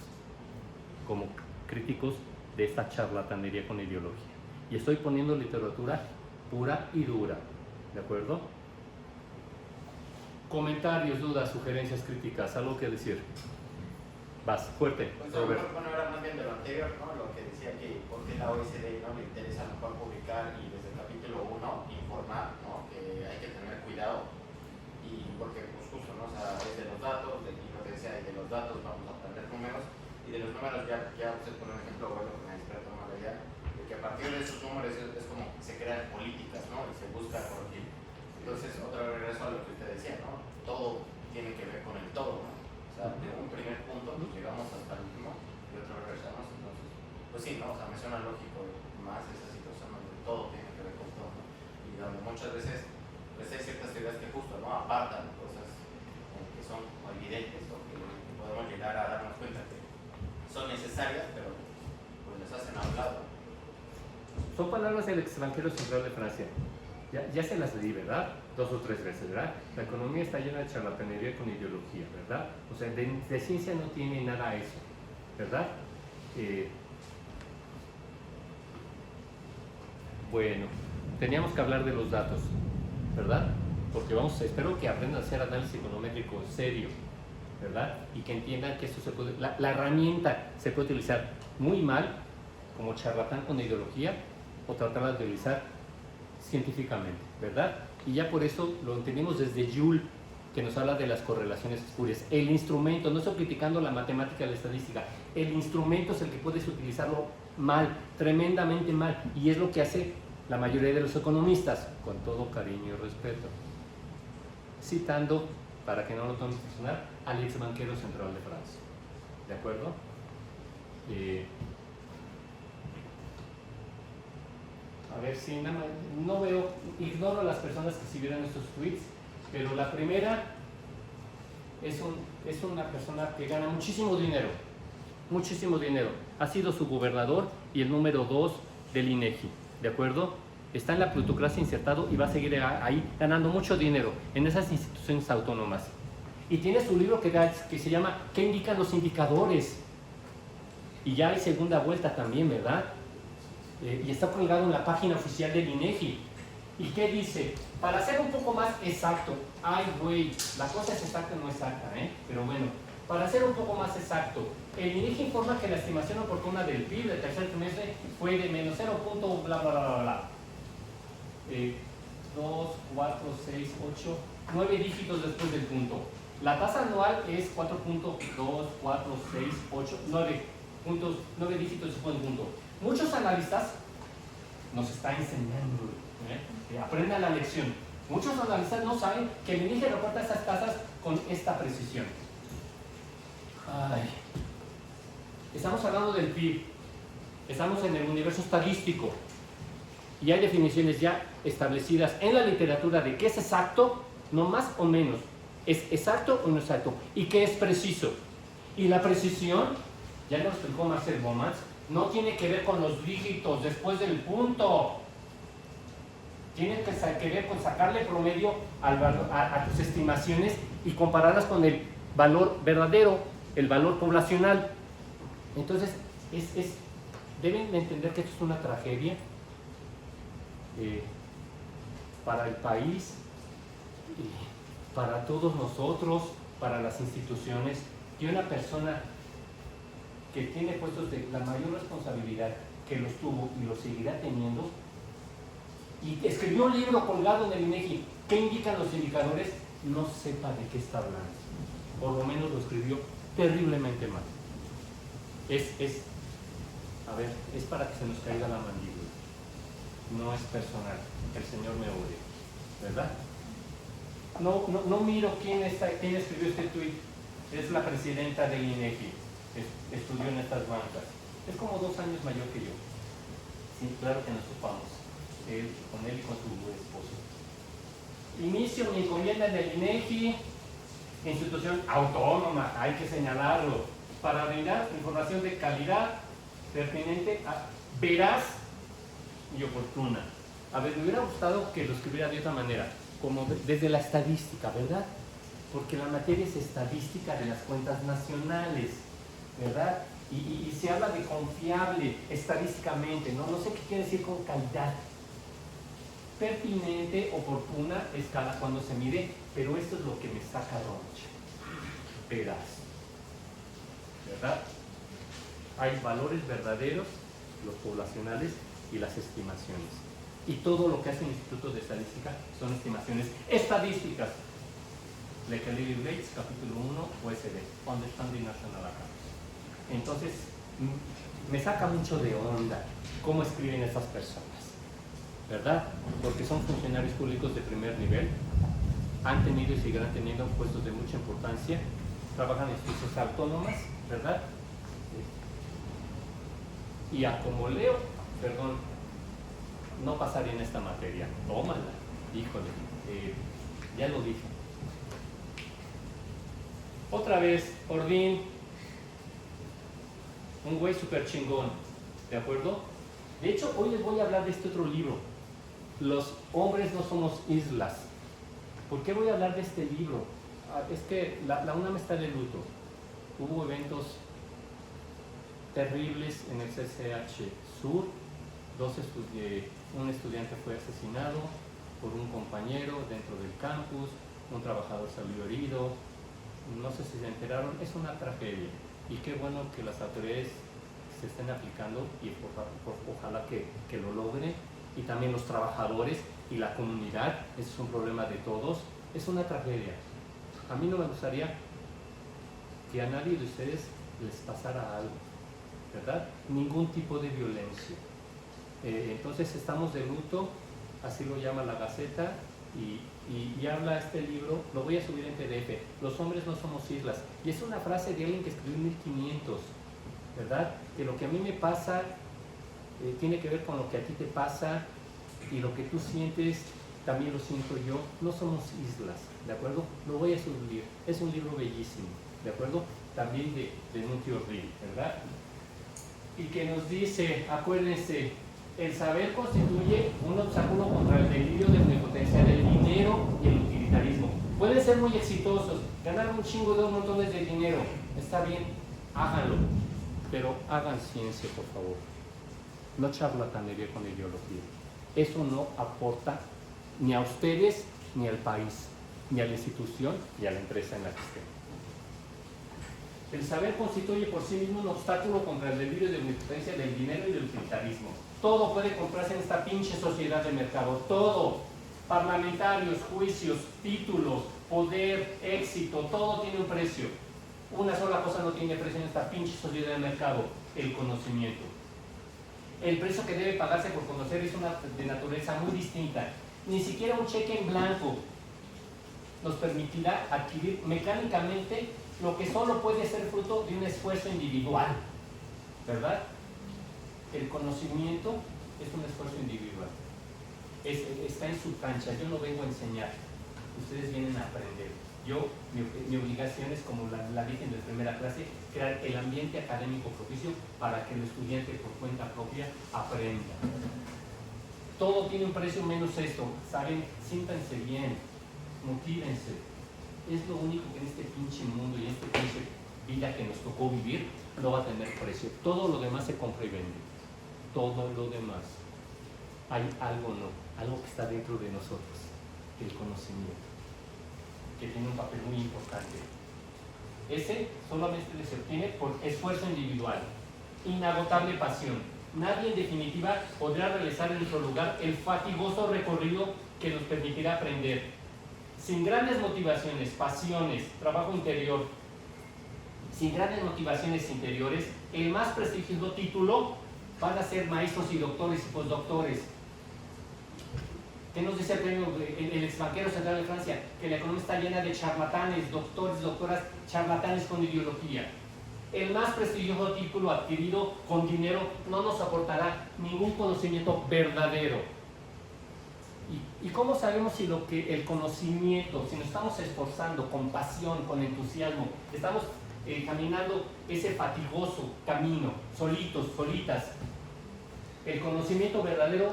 como críticos de esta charlatanería con ideología. Y estoy poniendo literatura pura y dura, ¿de acuerdo? Comentarios, dudas, sugerencias, críticas, algo que decir. Vas, fuerte,
Pues
Robert.
bueno, era más bien de lo anterior, ¿no? Lo que decía que por qué la OECD no le interesa a lo mejor publicar y desde el capítulo 1 informar, ¿no? Que hay que tener cuidado y porque pues justo, ¿no? O sea, es de los datos, de lo que decía, y de los datos vamos a aprender números y de los números ya usted pone un ejemplo bueno con el experto María, de que a partir de esos números es como que se crean políticas, ¿no? Y se busca corregir. Entonces, otra vez regreso a lo que usted decía, ¿no? Todo tiene que ver con el todo, ¿no? O sea, de un primer punto pues, llegamos hasta el último y otro regresamos, entonces, pues sí, ¿no? O sea, me suena lógico más esa situación donde todo tiene que ver con todo, ¿no? Y donde muchas veces, pues hay ciertas teorías que justo, ¿no? Apartan cosas que son evidentes o que podemos llegar a darnos cuenta que son necesarias, pero pues les hacen a un lado.
Son palabras del extranjero central de Francia. Ya se las leí, ¿verdad? 2 o 3 veces, ¿verdad? La economía está llena de charlatanería con ideología, ¿verdad? O sea, de ciencia no tiene nada eso, ¿verdad? Bueno, teníamos que hablar de los datos, ¿verdad? Porque espero que aprendan a hacer análisis econométrico en serio, ¿verdad? Y que entiendan que esto se puede, la herramienta se puede utilizar muy mal, como charlatán con ideología, o tratarla de utilizar científicamente, ¿verdad? Y ya por eso lo entendemos desde Joule, que nos habla de las correlaciones espurias. El instrumento, no estoy criticando la matemática, la estadística, el instrumento es el que puedes utilizarlo mal, tremendamente mal, y es lo que hace la mayoría de los economistas, con todo cariño y respeto. Citando, para que no lo tomen personal, al ex banquero central de Francia. ¿De acuerdo? A ver si nada más, no veo, ignoro a las personas que escribieron estos tweets, pero la primera es una persona que gana muchísimo dinero, ha sido su gobernador y el número 2 del INEGI, ¿de acuerdo? Está en la plutocracia insertado y va a seguir ahí ganando mucho dinero en esas instituciones autónomas. Y tiene su libro que se llama ¿Qué indican los indicadores? Y ya hay segunda vuelta también, ¿verdad? Y está colgado en la página oficial del INEGI. ¿Y qué dice? Para ser un poco más exacto, ay güey, la cosa es exacta, no exacta, pero bueno, para ser un poco más exacto, el INEGI informa que la estimación oportuna del PIB del tercer trimestre fue de menos 0. Bla bla bla bla bla. 2, 4, 6, 8, 9 dígitos después del punto. La tasa anual es 4.2, 4, 6, 8, 9 dígitos después del punto. Muchos analistas nos están enseñando, aprendan la lección. Muchos analistas no saben que el INEGI reporta esas tasas con esta precisión. Ay. Estamos hablando del PIB, estamos en el universo estadístico y hay definiciones ya establecidas en la literatura de qué es exacto, no más o menos, es exacto o no exacto, y qué es preciso. Y la precisión, ya lo explicó Marcel Bomas, no tiene que ver con los dígitos después del punto. Tiene que ver con sacarle promedio a tus estimaciones y compararlas con el valor verdadero, el valor poblacional. Entonces, deben entender que esto es una tragedia para el país, para todos nosotros, para las instituciones, que una persona que tiene puestos de la mayor responsabilidad, que los tuvo y los seguirá teniendo, y escribió un libro colgado en el INEGI, ¿qué indican los indicadores? No sepa de qué está hablando. Por lo menos lo escribió terriblemente mal. A ver, es para que se nos caiga la mandíbula. No es personal, el Señor me odie, ¿verdad? No miro quién escribió este tuit. Es la presidenta del INEGI. Estudió en estas bancas. Es como 2 años mayor que yo. Sí, claro que nos ocupamos. Con él y con su esposo. Inicio mi encomienda en el INEGI, institución autónoma, hay que señalarlo, para brindar información de calidad, pertinente, veraz y oportuna. A ver, me hubiera gustado que lo escribiera de otra manera, como desde la estadística, ¿verdad? Porque la materia es estadística de las cuentas nacionales, ¿verdad? y se habla de confiable estadísticamente, ¿no? No sé qué quiere decir con calidad. Pertinente, oportuna, escala cuando se mide, pero esto es lo que me saca roncha. Pedazo. ¿Verdad? Hay valores verdaderos, los poblacionales y las estimaciones. Y todo lo que hace el Instituto de Estadística son estimaciones estadísticas. Lekalivi Rates, capítulo 1, OSD, Understanding National Accounts. Entonces, me saca mucho de onda cómo escriben estas personas, ¿verdad? Porque son funcionarios públicos de primer nivel, han tenido y seguirán teniendo puestos de mucha importancia, trabajan en instituciones autónomas, ¿verdad? Y a como leo, perdón, no pasaría en esta materia, tómala, híjole, ya lo dije. Otra vez, Ordín, un güey súper chingón, ¿de acuerdo? De hecho, hoy les voy a hablar de este otro libro, Los hombres no somos islas. ¿Por qué voy a hablar de este libro? Es que la UNAM está de luto. Hubo eventos terribles en el CCH Sur. Un estudiante fue asesinado por un compañero dentro del campus, un trabajador salió herido. No sé si se enteraron, es una tragedia. Y qué bueno que las autoridades se estén aplicando y ojalá que lo logren. Y también los trabajadores y la comunidad, ese es un problema de todos. Es una tragedia. A mí no me gustaría que a nadie de ustedes les pasara algo, ¿verdad? Ningún tipo de violencia. Entonces estamos de luto, así lo llama la Gaceta, y habla este libro, lo voy a subir en PDF, Los hombres no somos islas. Y es una frase de alguien que escribió en 1500, ¿verdad? Que lo que a mí me pasa tiene que ver con lo que a ti te pasa, y lo que tú sientes también lo siento yo. No somos islas, ¿de acuerdo? Lo voy a subir, es un libro bellísimo, ¿de acuerdo? También de Nuncio Ril, ¿verdad? Y que nos dice, acuérdense, el saber constituye un obstáculo contra el delirio de omnipotencia del dinero y el utilitarismo. Pueden ser muy exitosos, ganar un chingo de montones de dinero, está bien, háganlo, pero hagan ciencia, por favor. No charlatanería con ideología. Eso no aporta ni a ustedes, ni al país, ni a la institución, ni a la empresa en la que estén. El saber constituye por sí mismo un obstáculo contra el delirio de omnipotencia del dinero y del utilitarismo. Todo puede comprarse en esta pinche sociedad de mercado, todo. Parlamentarios, juicios, títulos, poder, éxito, todo tiene un precio. Una sola cosa no tiene precio en esta pinche sociedad de mercado, el conocimiento. El precio que debe pagarse por conocer es una de naturaleza muy distinta. Ni siquiera un cheque en blanco nos permitirá adquirir mecánicamente lo que solo puede ser fruto de un esfuerzo individual, ¿verdad? El conocimiento es un esfuerzo individual. Está en su cancha, yo no vengo a enseñar, ustedes vienen a aprender. Mi obligación es, como la dije en la primera clase, crear el ambiente académico propicio para que el estudiante por cuenta propia aprenda. Todo tiene un precio menos esto, ¿saben? Siéntanse bien, motívense. Es lo único que en este pinche mundo y en esta pinche vida que nos tocó vivir no va a tener precio. Todo lo demás se compra y vende. Todo lo demás. Hay algo que está dentro de nosotros, el conocimiento, que tiene un papel muy importante. Ese solamente se obtiene por esfuerzo individual, inagotable pasión. Nadie en definitiva podrá realizar en nuestro lugar el fatigoso recorrido que nos permitirá aprender. Sin grandes motivaciones, pasiones, trabajo interior, sin grandes motivaciones interiores, el más prestigioso título van a ser maestros y doctores y postdoctores. ¿Qué nos dice el premio, el exbanquero central de Francia? Que la economía está llena de charlatanes, doctores, doctoras, charlatanes con ideología. El más prestigioso título adquirido con dinero no nos aportará ningún conocimiento verdadero. ¿Y cómo sabemos si el conocimiento, si nos estamos esforzando con pasión, con entusiasmo, estamos caminando ese fatigoso camino, solitos, solitas? El conocimiento verdadero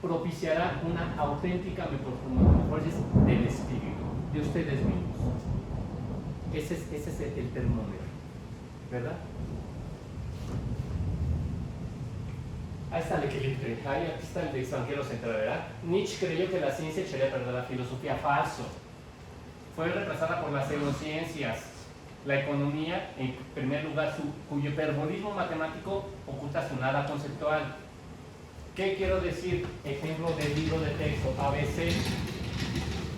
propiciará una auténtica metamorfosis del espíritu, de ustedes mismos. Ese es el termómetro, ¿verdad? Ahí está el equilibrio. Ahí aquí está el de extranjero central, ¿verdad? Nietzsche creyó que la ciencia echaría a perder la filosofía. Falso. Fue reemplazada por las pseudociencias. La economía, en primer lugar, cuyo hiperbolismo matemático oculta su nada conceptual. ¿Qué quiero decir? Ejemplo del libro de texto, ABC.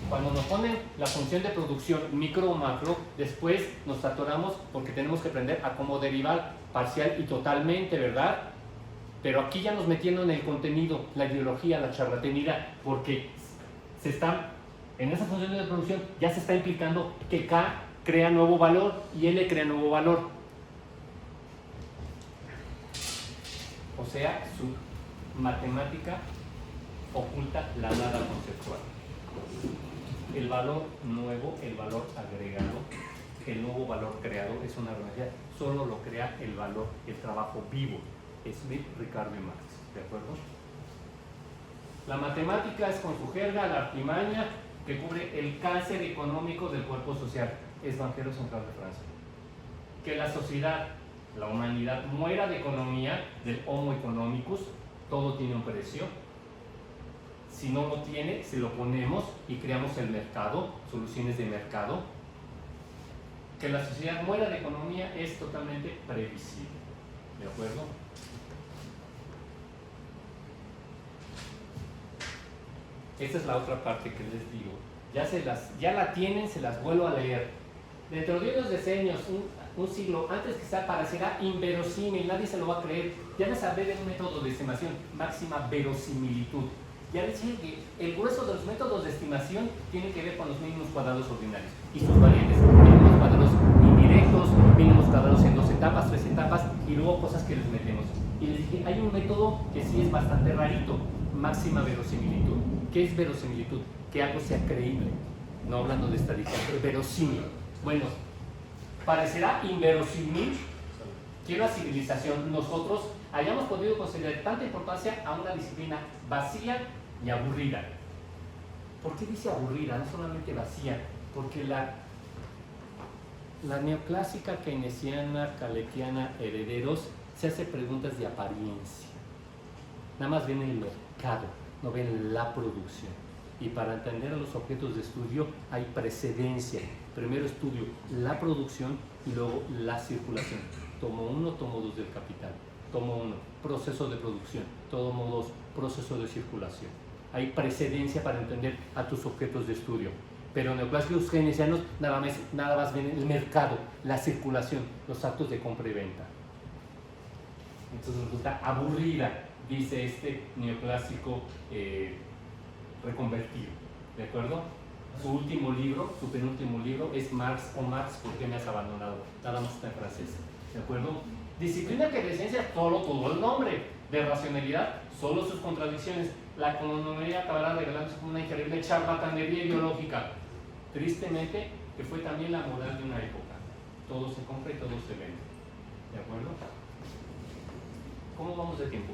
Cuando nos ponen la función de producción micro o macro, después nos atoramos porque tenemos que aprender a cómo derivar parcial y totalmente, ¿verdad? Pero aquí ya nos metiendo en el contenido, la ideología, la charlatanería, porque se están, en esa función de producción ya se está implicando que K crea nuevo valor y L crea nuevo valor. O sea, su matemática oculta la nada conceptual. El valor nuevo, el valor agregado, el nuevo valor creado es una realidad. Solo lo crea el valor, el trabajo vivo. Smith, Ricardo y Marx, ¿de acuerdo? La matemática es con su jerga la artimaña que cubre el cáncer económico del cuerpo social. Es banquero central de Francia. Que la sociedad, la humanidad, muera de economía, del homo economicus, todo tiene un precio. Si no lo tiene, se lo ponemos y creamos el mercado, soluciones de mercado. Que la sociedad muera de economía es totalmente previsible, ¿de acuerdo? Esta es la otra parte que les digo. Ya la tienen, se las vuelvo a leer. Dentro de unos decenios, un siglo antes quizá parecerá inverosímil, nadie se lo va a creer. Ya les hablé de un método de estimación, máxima verosimilitud. Ya les dije que el grueso de los métodos de estimación tiene que ver con los mínimos cuadrados ordinarios y sus variantes, mínimos cuadrados indirectos, mínimos cuadrados en 2 etapas, 3 etapas y luego cosas que les metemos. Y les dije, hay un método que sí es bastante rarito, máxima verosimilitud. ¿Qué es verosimilitud? Que algo sea creíble, no hablando de estadística, pero verosímil. Bueno, parecerá inverosímil que una civilización, nosotros, hayamos podido conceder tanta importancia a una disciplina vacía y aburrida. ¿Por qué dice aburrida? No solamente vacía, porque la neoclásica keynesiana, kaletiana, herederos, se hace preguntas de apariencia. Nada más ven el mercado, no ven la producción. Y para entender a los objetos de estudio hay precedencia. Primero estudio la producción y luego la circulación. Tomo 1, tomo 2 del capital. Tomo 1, proceso de producción. Tomo 2, proceso de circulación. Hay precedencia para entender a tus objetos de estudio. Pero neoclásicos keynesianos nada más ven el mercado, la circulación, los actos de compra y venta. Entonces resulta aburrida, dice este neoclásico reconvertido, ¿de acuerdo? Su último libro, su penúltimo libro es Marx o Marx, ¿por qué me has abandonado? Nada más está en francés, ¿de acuerdo? Disciplina que de ciencia solo tuvo el nombre, de racionalidad solo sus contradicciones. La economía acabará revelándose como una increíble charlatanería ideológica. Tristemente, que fue también la moral de una época. Todo se compra y todo se vende, ¿de acuerdo? ¿Cómo vamos de tiempo?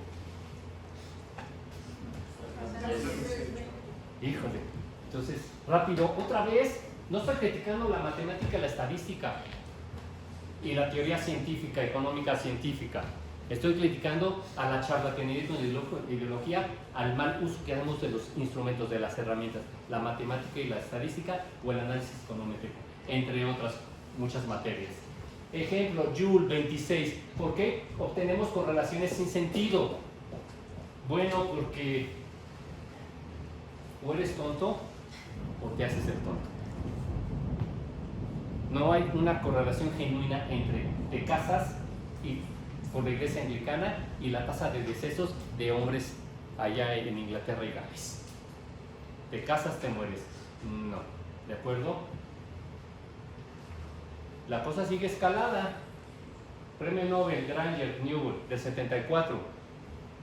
Híjole, entonces, rápido, otra vez, no estoy criticando la matemática y la estadística y la teoría científica, económica científica. Estoy criticando a la charlatanería y la ideología, al mal uso que hacemos de los instrumentos, de las herramientas, la matemática y la estadística o el análisis econométrico, entre otras muchas materias. Ejemplo, Joule 26. ¿Por qué obtenemos correlaciones sin sentido? Bueno, porque o eres tonto o te haces el tonto. No hay una correlación genuina entre te casas y por la iglesia anglicana y la tasa de decesos de hombres allá en Inglaterra y Gales. Te casas, te mueres. No, ¿de acuerdo? La cosa sigue escalada. Premio Nobel, Granger, Newell, del 74.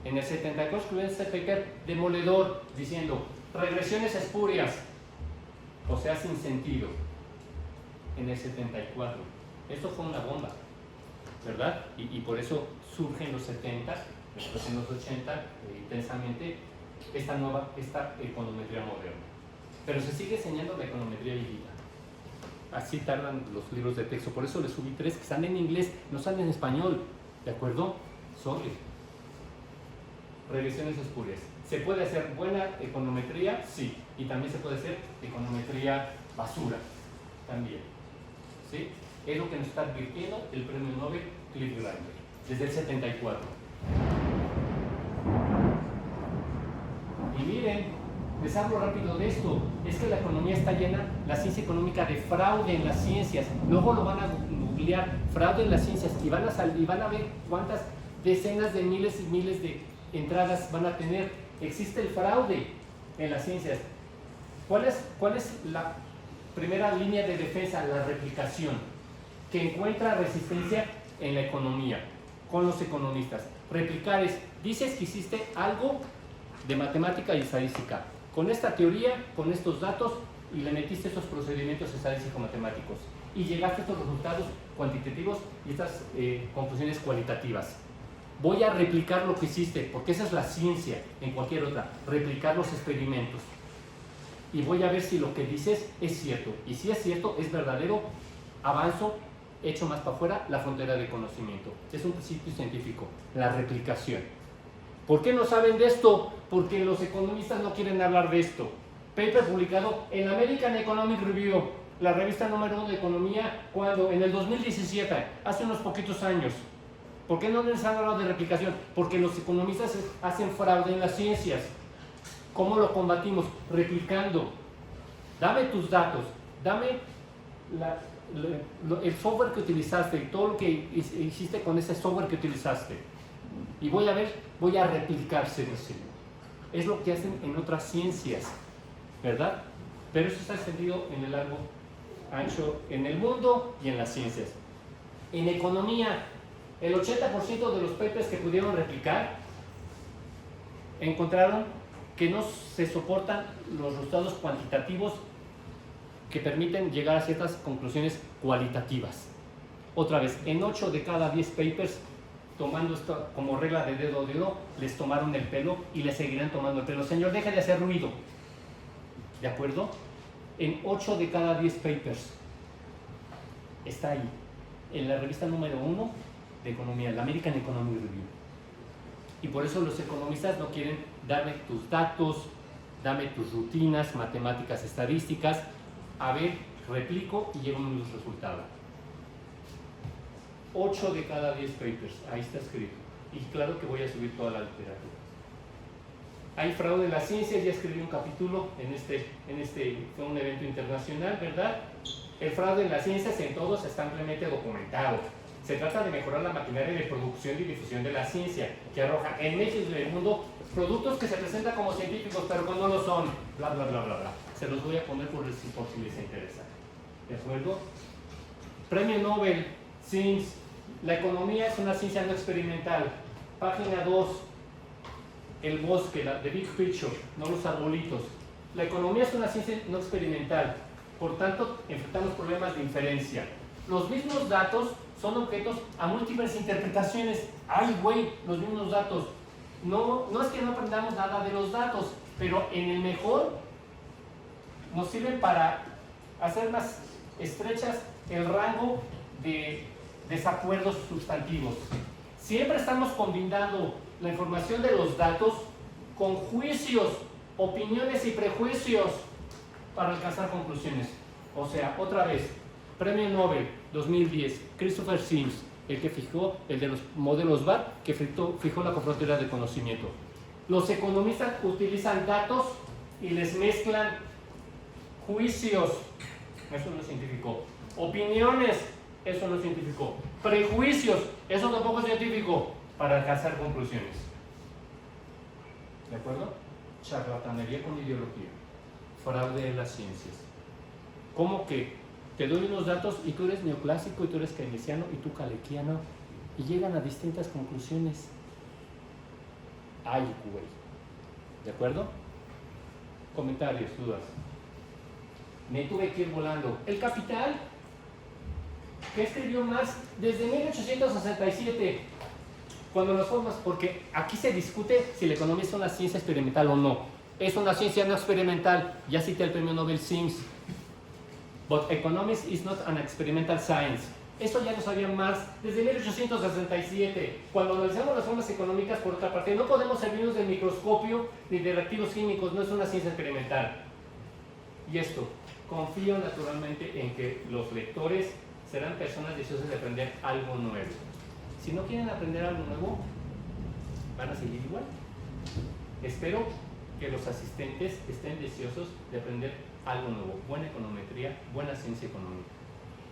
En el 74 escribió este paper demoledor diciendo regresiones espurias, o sea, sin sentido. En el 74. Esto fue una bomba, ¿verdad? Y por eso surge en los 70, después en los 80, intensamente, esta econometría moderna. Pero se sigue enseñando la econometría viejita. Así tardan los libros de texto. Por eso les subí 3 que están en inglés, no están en español. ¿De acuerdo? Sorry. revisiones espurias. ¿Se puede hacer buena econometría? Sí. Y también se puede hacer econometría basura. También. ¿Sí? Es lo que nos está advirtiendo el premio Nobel Cliff Granger desde el 74. Y miren, les hablo rápido de esto. Es que la economía está llena, la ciencia económica, de fraude en las ciencias. Luego lo van a googlear, fraude en las ciencias, y van a ver cuántas decenas de miles y miles de entradas van a tener. Existe el fraude en las ciencias. ¿Cuál es la primera línea de defensa? La replicación, que encuentra resistencia en la economía, con los economistas. Replicar es, dices que hiciste algo de matemática y estadística, con esta teoría, con estos datos, y le metiste estos procedimientos estadístico-matemáticos, y llegaste a estos resultados cuantitativos y estas conclusiones cualitativas. Voy a replicar lo que hiciste, porque esa es la ciencia en cualquier otra, replicar los experimentos. Y voy a ver si lo que dices es cierto. Y si es cierto, es verdadero, avanzo, echo más para afuera la frontera de conocimiento. Es un principio científico, la replicación. ¿Por qué no saben de esto? Porque los economistas no quieren hablar de esto. Paper publicado en American Economic Review, la revista número 1 de economía, cuando en el 2017, hace unos poquitos años. ¿Por qué no les han hablado de replicación? Porque los economistas hacen fraude en las ciencias. ¿Cómo lo combatimos? Replicando. Dame tus datos, dame el software que utilizaste, todo lo que hiciste con ese software que utilizaste. Y voy a replicarse, dice. Es lo que hacen en otras ciencias, ¿verdad? Pero eso está extendido en el largo ancho, en el mundo y en las ciencias. En economía, el 80% de los papers que pudieron replicar encontraron que no se soportan los resultados cuantitativos que permiten llegar a ciertas conclusiones cualitativas. Otra vez, en 8 de cada 10 papers, tomando esto como regla de dedo de oro, les tomaron el pelo y les seguirán tomando el pelo. Señor, deja de hacer ruido. ¿De acuerdo? En 8 de cada 10 papers. Está ahí, en la revista número 1 de economía, la American Economic Review. Y por eso los economistas no quieren darme tus datos, dame tus rutinas, matemáticas, estadísticas. A ver, replico y llevo un resultado. 8 de cada 10 papers, ahí está escrito. Y claro que voy a subir toda la literatura. Hay fraude en las ciencias, ya escribí un capítulo fue un evento internacional, ¿verdad? El fraude en las ciencias en todos está ampliamente documentado. Se trata de mejorar la maquinaria de producción y difusión de la ciencia, que arroja en México y en el mundo productos que se presentan como científicos, pero que no lo son, bla, bla, bla, bla, bla. Se los voy a poner por si les interesa. ¿De acuerdo? Premio Nobel, Sims. La economía es una ciencia no experimental. Página 2. El bosque, the big picture, no los arbolitos. La economía es una ciencia no experimental. Por tanto, enfrentamos problemas de inferencia. Los mismos datos son objetos a múltiples interpretaciones. ¡Ay, güey! Los mismos datos. No es que no aprendamos nada de los datos, pero en el mejor nos sirven para hacer más estrechas el rango de desacuerdos sustantivos. Siempre estamos combinando la información de los datos con juicios, opiniones y prejuicios para alcanzar conclusiones. O sea, otra vez, Premio Nobel 2010, Christopher Sims, el que fijó el de los modelos BAT, que fijó la frontera de conocimiento. Los economistas utilizan datos y les mezclan juicios, eso no es científico, opiniones, eso no es científico, prejuicios, eso tampoco es científico, para alcanzar conclusiones. ¿De acuerdo? Charlatanería con ideología, fraude en las ciencias. ¿Cómo que te doy unos datos y tú eres neoclásico y tú eres keynesiano y tú kalekiano y llegan a distintas conclusiones? Ay, güey. ¿De acuerdo? Comentarios, dudas. Me tuve que ir volando. El Capital, que escribió Marx desde 1867, cuando las formas, porque aquí se discute si la economía es una ciencia experimental o no. Es una ciencia no experimental. Ya cité el premio Nobel Sims. But economics is not an experimental science. Esto ya lo sabían Marx desde 1867. Cuando analizamos las formas económicas, por otra parte, no podemos servirnos del microscopio ni de reactivos químicos, no es una ciencia experimental. Y esto, confío naturalmente en que los lectores serán personas deseosas de aprender algo nuevo. Si no quieren aprender algo nuevo, van a seguir igual. Espero que los asistentes estén deseosos de aprender algo nuevo, buena econometría, buena ciencia económica.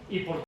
Y por